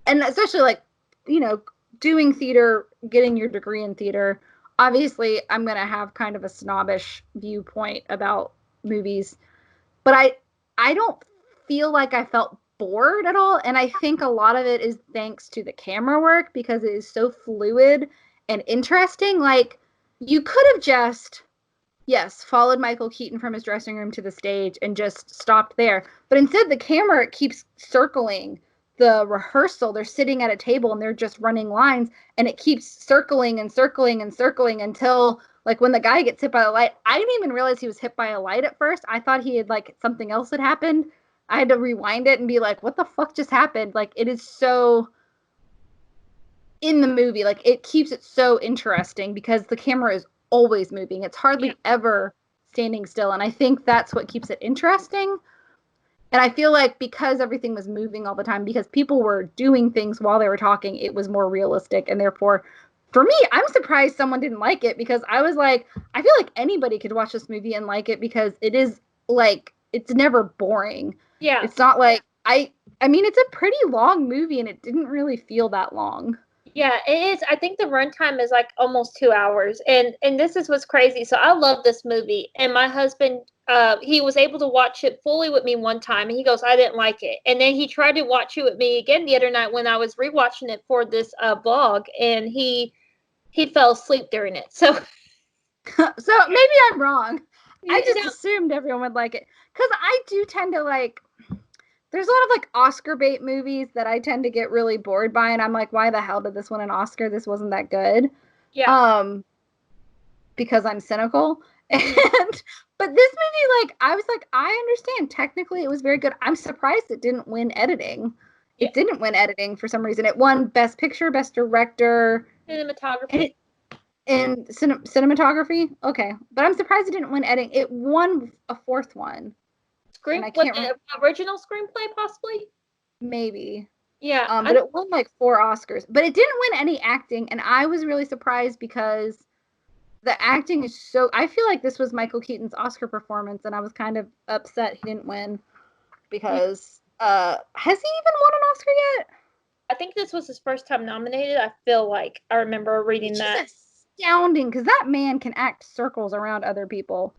and especially like, you know, doing theater, getting your degree in theater, obviously I'm going to have kind of a snobbish viewpoint about movies, but I don't feel like I felt bored at all. And I think a lot of it is thanks to the camera work because it is so fluid and interesting. Like, you could have just, yes, followed Michael Keaton from his dressing room to the stage and just stopped there. But instead the camera keeps circling the rehearsal. They're sitting at a table and they're just running lines, and it keeps circling and circling and circling until, like, when the guy gets hit by a light, I didn't even realize he was hit by a light at first. I thought he had, like, something else had happened. I had to rewind it and be like, what the fuck just happened? Like, it is so in the movie, like, it keeps it so interesting because the camera is always moving. It's hardly ever standing still, and I think that's what keeps it interesting. And I feel like because everything was moving all the time, because people were doing things while they were talking, it was more realistic. And therefore, for me, I'm surprised someone didn't like it, because I was like, I feel like anybody could watch this movie and like it, because it is, like, it's never boring. Yeah. It's not like, I mean, it's a pretty long movie and it didn't really feel that long. Yeah, it is. I think the runtime is like almost 2 hours, and this is what's crazy. So I love this movie, and my husband, he was able to watch it fully with me one time, and he goes, I didn't like it. And then he tried to watch it with me again the other night when I was rewatching it for this vlog, and he fell asleep during it. So so maybe I'm wrong. I just assumed everyone would like it, because I do tend to like. There's a lot of like Oscar bait movies that I tend to get really bored by, and I'm like, why the hell did this win an Oscar? This wasn't that good. Yeah. Because I'm cynical. But this movie, like, I was like, I understand. Technically, it was very good. I'm surprised it didn't win editing. Yeah. It didn't win editing for some reason. It won Best Picture, Best Director, cinematography, and cinematography. Okay, but I'm surprised it didn't win editing. It won a fourth one. Original screenplay, possibly? Maybe. Yeah. But it won like 4 Oscars. But it didn't win any acting, and I was really surprised because the acting is so... I feel like this was Michael Keaton's Oscar performance, and I was kind of upset he didn't win because... has he even won an Oscar yet? I think this was his first time nominated. I feel like I remember reading that. It's astounding, because that man can act circles around other people.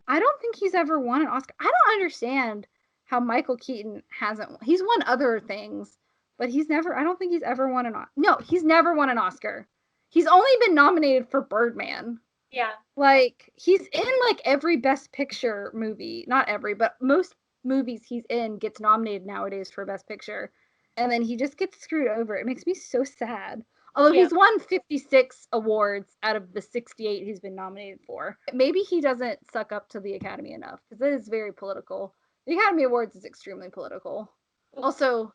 I don't think he's ever won an Oscar. I don't understand how Michael Keaton hasn't. He's won other things, but he's never. I don't think he's ever won an Oscar. No, he's never won an Oscar. He's only been nominated for Birdman. Yeah. Like, he's in like every Best Picture movie. Not every, but most movies he's in gets nominated nowadays for Best Picture. And then he just gets screwed over. It makes me so sad. Although he's won 56 awards out of the 68 he's been nominated for. Maybe he doesn't suck up to the Academy enough, because it is very political. The Academy Awards is extremely political. Also,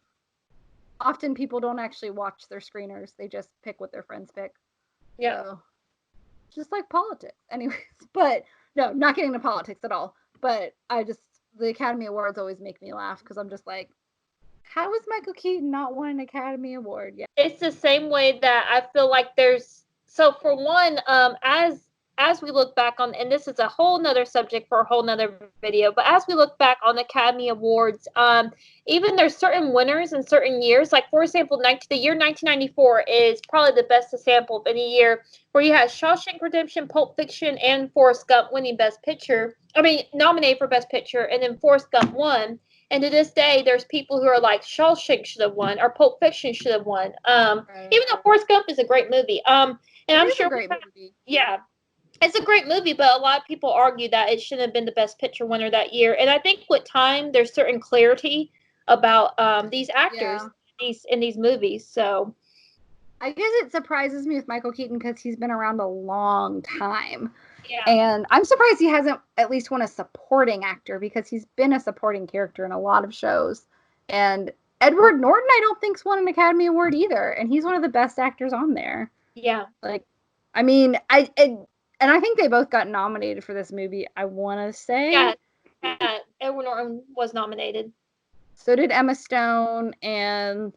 often people don't actually watch their screeners. They just pick what their friends pick. Yeah. So, just like politics. Anyways, but no, not getting into politics at all. But the Academy Awards always make me laugh, because I'm just like, how has Michael Keaton not won an Academy Award yet? It's the same way that I feel like there's So for one, as we look back on, and this is a whole nother subject for a whole nother video, but as we look back on the Academy Awards, even there's certain winners in certain years. Like, for example, the year 1994 is probably the best example of any year where you had Shawshank Redemption, Pulp Fiction, and Forrest Gump winning Best Picture. I mean, nominated for Best Picture, and then Forrest Gump won. And to this day, there's people who are like, Shawshank should have won, or Pulp Fiction should have won. Even though Forrest Gump is a great movie. And I'm sure, yeah, it's a great movie, but a lot of people argue that it shouldn't have been the Best Picture winner that year. And I think with time, there's certain clarity about these actors in these movies. So I guess it surprises me with Michael Keaton because he's been around a long time. Yeah. And I'm surprised he hasn't at least won a supporting actor, because he's been a supporting character in a lot of shows. And Edward Norton, I don't think's won an Academy Award either, and he's one of the best actors on there. Yeah. Like, I mean, and I think they both got nominated for this movie, I want to say. Yeah, Edward Norton was nominated. So did Emma Stone, and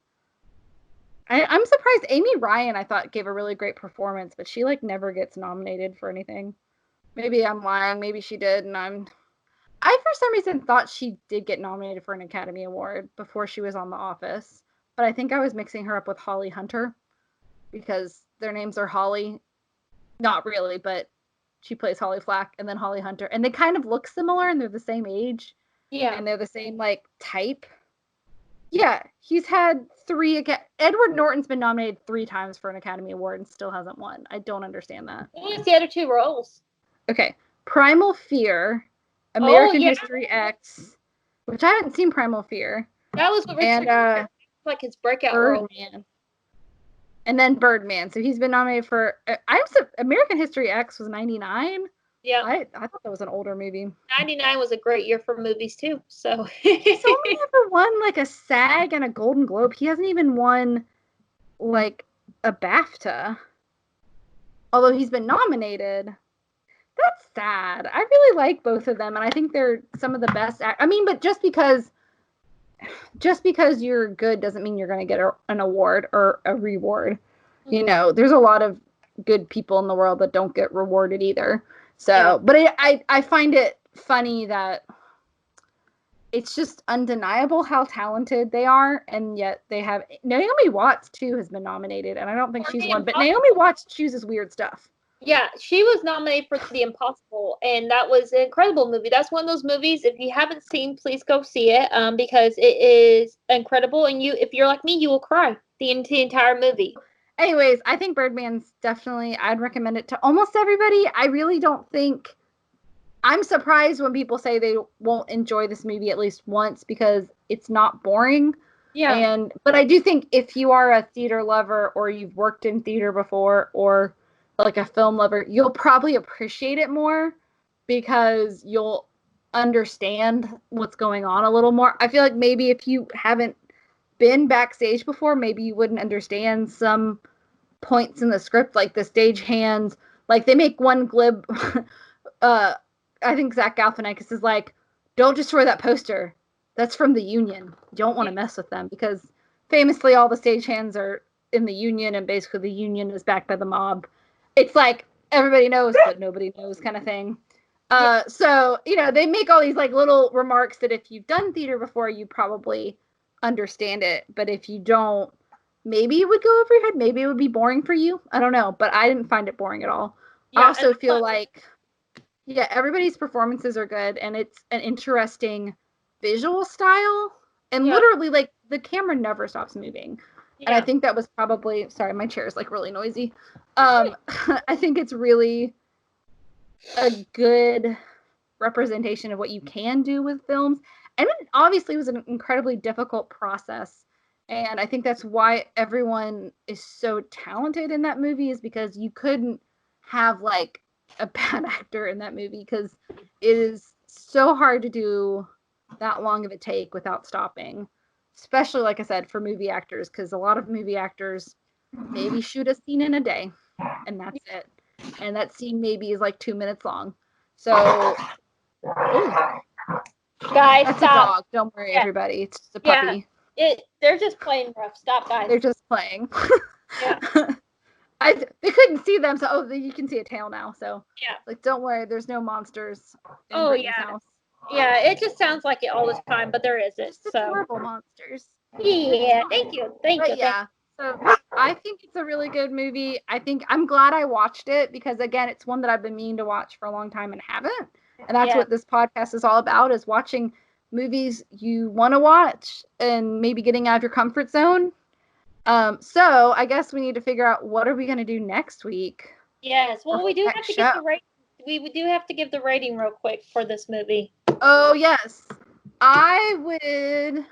I'm surprised Amy Ryan, I thought, gave a really great performance, but she, like, never gets nominated for anything. Maybe I'm lying, maybe she did, and I for some reason thought she did get nominated for an Academy Award before she was on The Office, but I think I was mixing her up with Holly Hunter, because their names are Holly. Not really, but she plays Holly Flack and then Holly Hunter. And they kind of look similar, and they're the same age. Yeah. And they're the same, like, type. Yeah, he's had 3... Edward Norton's been nominated 3 times for an Academy Award and still hasn't won. I don't understand that. What's the other 2 roles? Okay. Primal Fear, American History X, which I haven't seen Primal Fear. That was what Richard like his breakout role. And then Birdman. So he's been nominated for... American History X was 99. Yeah. I thought that was an older movie. 99 was a great year for movies, too. So he's only ever won, like, a SAG and a Golden Globe. He hasn't even won, like, a BAFTA. Although he's been nominated. That's sad. I really like both of them, and I think they're some of the best... I mean, but just because you're good doesn't mean you're going to get an award or a reward. Mm-hmm. You know, there's a lot of good people in the world that don't get rewarded either. So, yeah. But I find it funny that it's just undeniable how talented they are, and yet they have... Naomi Watts, too, has been nominated, and I don't think she's won, but Naomi Watts chooses weird stuff. Yeah, she was nominated for The Impossible, and that was an incredible movie. That's one of those movies, if you haven't seen, please go see it, because it is incredible, and if you're like me, you will cry the entire movie. Anyways, I think Birdman's definitely... I'd recommend it to almost everybody. I really don't think... I'm surprised when people say they won't enjoy this movie at least once, because it's not boring. Yeah. But I do think if you are a theater lover, or you've worked in theater before, or like a film lover, you'll probably appreciate it more, because you'll understand what's going on a little more. I feel like maybe if you haven't been backstage before, maybe you wouldn't understand some points in the script, like the stagehands. Like, they make one glib... I think Zach Galifianakis is like, don't destroy that poster. That's from the union. You don't want to mess with them, because famously all the stagehands are in the union, and basically the union is backed by the mob. It's like everybody knows, but nobody knows kind of thing. So, you know, they make all these like little remarks that if you've done theater before, you probably understand it. But if you don't, maybe it would go over your head. Maybe it would be boring for you. I don't know, but I didn't find it boring at all. Yeah, I also feel like... Yeah, everybody's performances are good, and it's an interesting visual style. And literally, like, the camera never stops moving. Yeah. And I think that was probably... Sorry, my chair is, like, really noisy. I think it's really a good representation of what you can do with films. And it obviously was an incredibly difficult process. And I think that's why everyone is so talented in that movie, is because you couldn't have, like, a bad actor in that movie, because it is so hard to do that long of a take without stopping, especially, like I said, for movie actors, because a lot of movie actors maybe shoot a scene in a day, and that's it, and that scene maybe is like 2 minutes long. So guys, that's stop. A dog, don't worry. Everybody, it's just a puppy. They're just playing rough. Stop, guys. They're just playing. Yeah. They couldn't see them, so you can see a tail now. So yeah, like, don't worry, there's no monsters in oh Brittany's yeah, house. yeah. It just sounds like it all the time, but there isn't. Just So adorable monsters. yeah, thank you. But yeah, so I think it's a really good movie. I'm glad I watched it because again, it's one that I've been meaning to watch for a long time and haven't. And that's what this podcast is all about: is watching movies you want to watch and maybe getting out of your comfort zone. So I guess we need to figure out what are we going to do next week. Yes. Well, we do have to give the rate. We do have to give the rating real quick for this movie. Oh yes, I would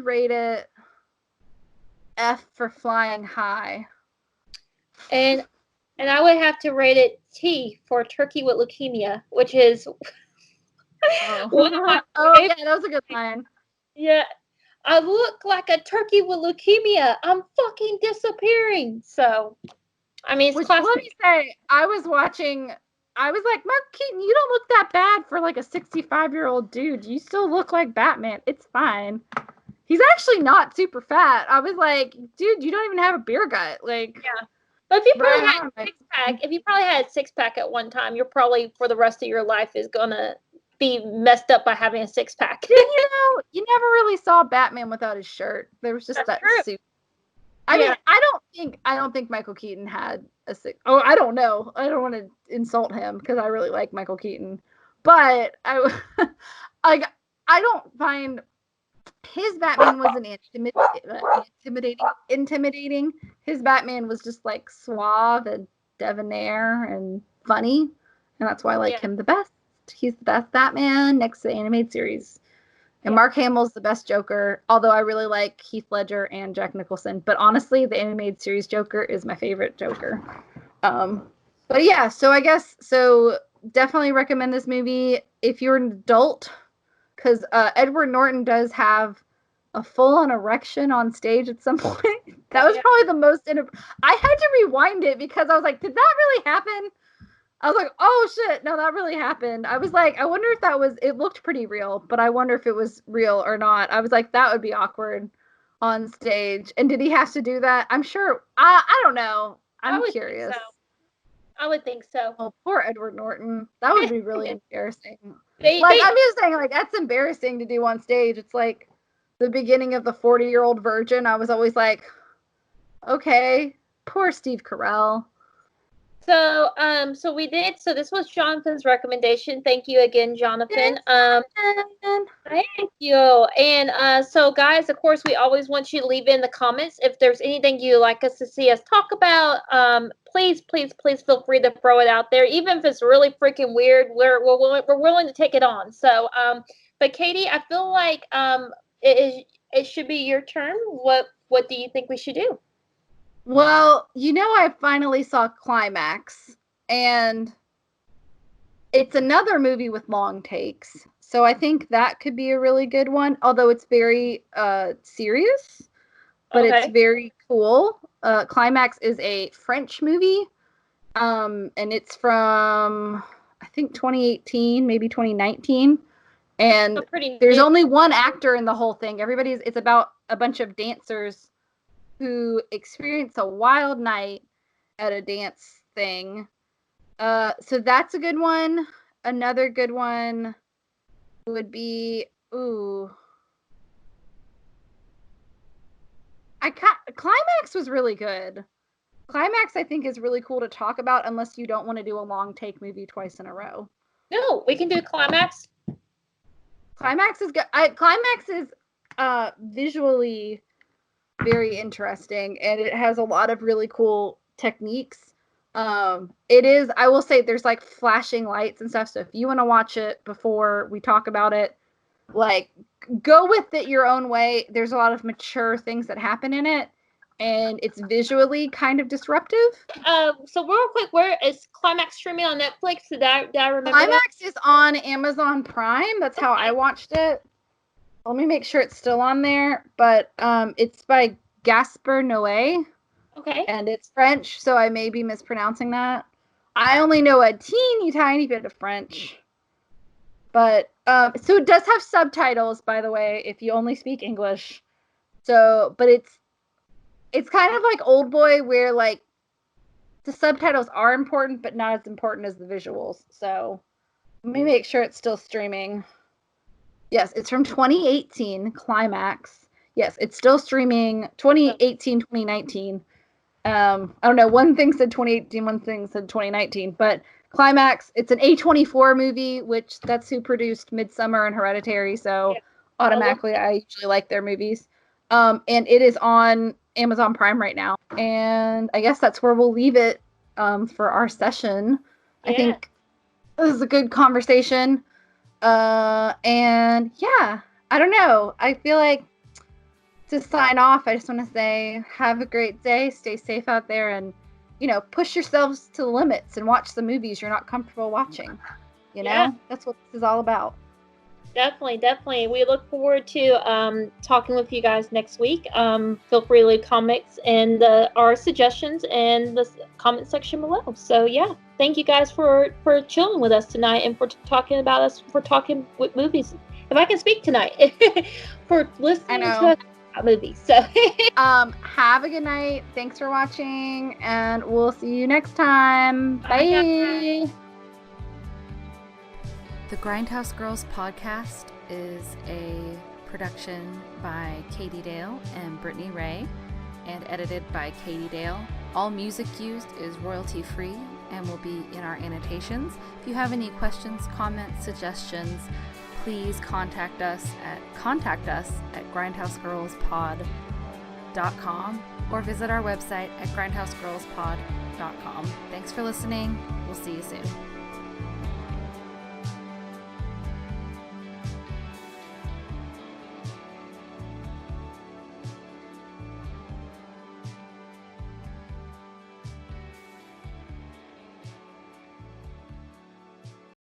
rate it F for flying high. And I would have to rate it T for turkey with leukemia, which is one of my yeah, that was a good line. Yeah. I look like a turkey with leukemia. I'm fucking disappearing. So, I mean, it's classic. Let me say, I was like, Michael Keaton, you don't look that bad for like a 65-year-old dude. You still look like Batman. It's fine. He's actually not super fat. I was like, dude, you don't even have a beer gut. Like, yeah. But if you probably had a six-pack at one time, you're probably for the rest of your life is gonna be messed up by having a six-pack. You never really saw Batman without his shirt. There was just that suit. I mean, I don't think Michael Keaton had a six. Oh, I don't know. I don't want to insult him because I really like Michael Keaton, but I don't find his Batman wasn't intimidating. His Batman was just like suave and debonair and funny, and that's why I like him the best. He's the best Batman next to the animated series. And Mark Hamill's the best Joker, although I really like Heath Ledger and Jack Nicholson. But honestly, the animated series Joker is my favorite Joker. But yeah, so definitely recommend this movie if you're an adult, because Edward Norton does have a full-on erection on stage at some point. That was probably the most... I had to rewind it because I was like, did that really happen? I was like, oh shit, no, that really happened. I was like, I wonder if it looked pretty real, but I wonder if it was real or not. I was like, that would be awkward on stage. And did he have to do that? I'm sure. I don't know. I'm curious. I would think so. Oh, poor Edward Norton. That would be really embarrassing. I'm just saying, like, that's embarrassing to do on stage. It's like the beginning of the 40-Year-Old Virgin. I was always like, okay, poor Steve Carell. So, so this was Jonathan's recommendation. Thank you again, Jonathan. Thank you. And, so guys, of course, we always want you to leave in the comments if there's anything you'd like us to see us talk about. Please feel free to throw it out there. Even if it's really freaking weird, we're willing to take it on. So, but Katie, I feel like, it should be your turn. What do you think we should do? Well, I finally saw Climax, and it's another movie with long takes. So I think that could be a really good one, although it's very serious, but it's very cool. Climax is a French movie, and it's from, I think, 2018, maybe 2019. And there's only one actor in the whole thing. It's about a bunch of dancers who experience a wild night at a dance thing. So that's a good one. Another good one would be, Climax was really good. Climax, I think, is really cool to talk about unless you don't want to do a long take movie twice in a row. No, we can do Climax. Climax is good. Climax is visually very interesting, and it has a lot of really cool techniques. I will say there's like flashing lights and stuff, so if you want to watch it before we talk about it, like, go with it your own way. There's a lot of mature things that happen in it, and it's visually kind of disruptive. So real quick, where is Climax streaming on Netflix? Did I remember Climax is on Amazon Prime. That's how I watched it. Let me make sure it's still on there, but it's by Gaspar Noe. Okay. And it's French, so I may be mispronouncing that. I only know a teeny tiny bit of French. But, so it does have subtitles, by the way, if you only speak English. So, but it's kind of like Old Boy, where like the subtitles are important, but not as important as the visuals. So let me make sure it's still streaming. Yes, it's from 2018, Climax. Yes, it's still streaming 2018, 2019. I don't know. One thing said 2018, one thing said 2019, but Climax, it's an A24 movie, which that's who produced Midsummer and Hereditary, so automatically I usually like their movies. And it is on Amazon Prime right now. And I guess that's where we'll leave it for our session. I think this is a good conversation. And yeah, I don't know. I feel like to sign off, I just want to say have a great day, stay safe out there, and push yourselves to the limits and watch the movies you're not comfortable watching. That's what this is all about. Definitely. We look forward to talking with you guys next week. Feel free to leave comments and our suggestions in the comment section below. So yeah, thank you guys for chilling with us tonight and for talking with movies. If I can speak tonight, for listening to us about movies. So have a good night. Thanks for watching, and we'll see you next time. Bye. The Grindhouse Girls podcast is a production by Katie Dale and Brittany Ray, and edited by Katie Dale. All music used is royalty free and will be in our annotations. If you have any questions, comments, suggestions, please contact us at grindhousegirlspod.com or visit our website at grindhousegirlspod.com. Thanks for listening. We'll see you soon.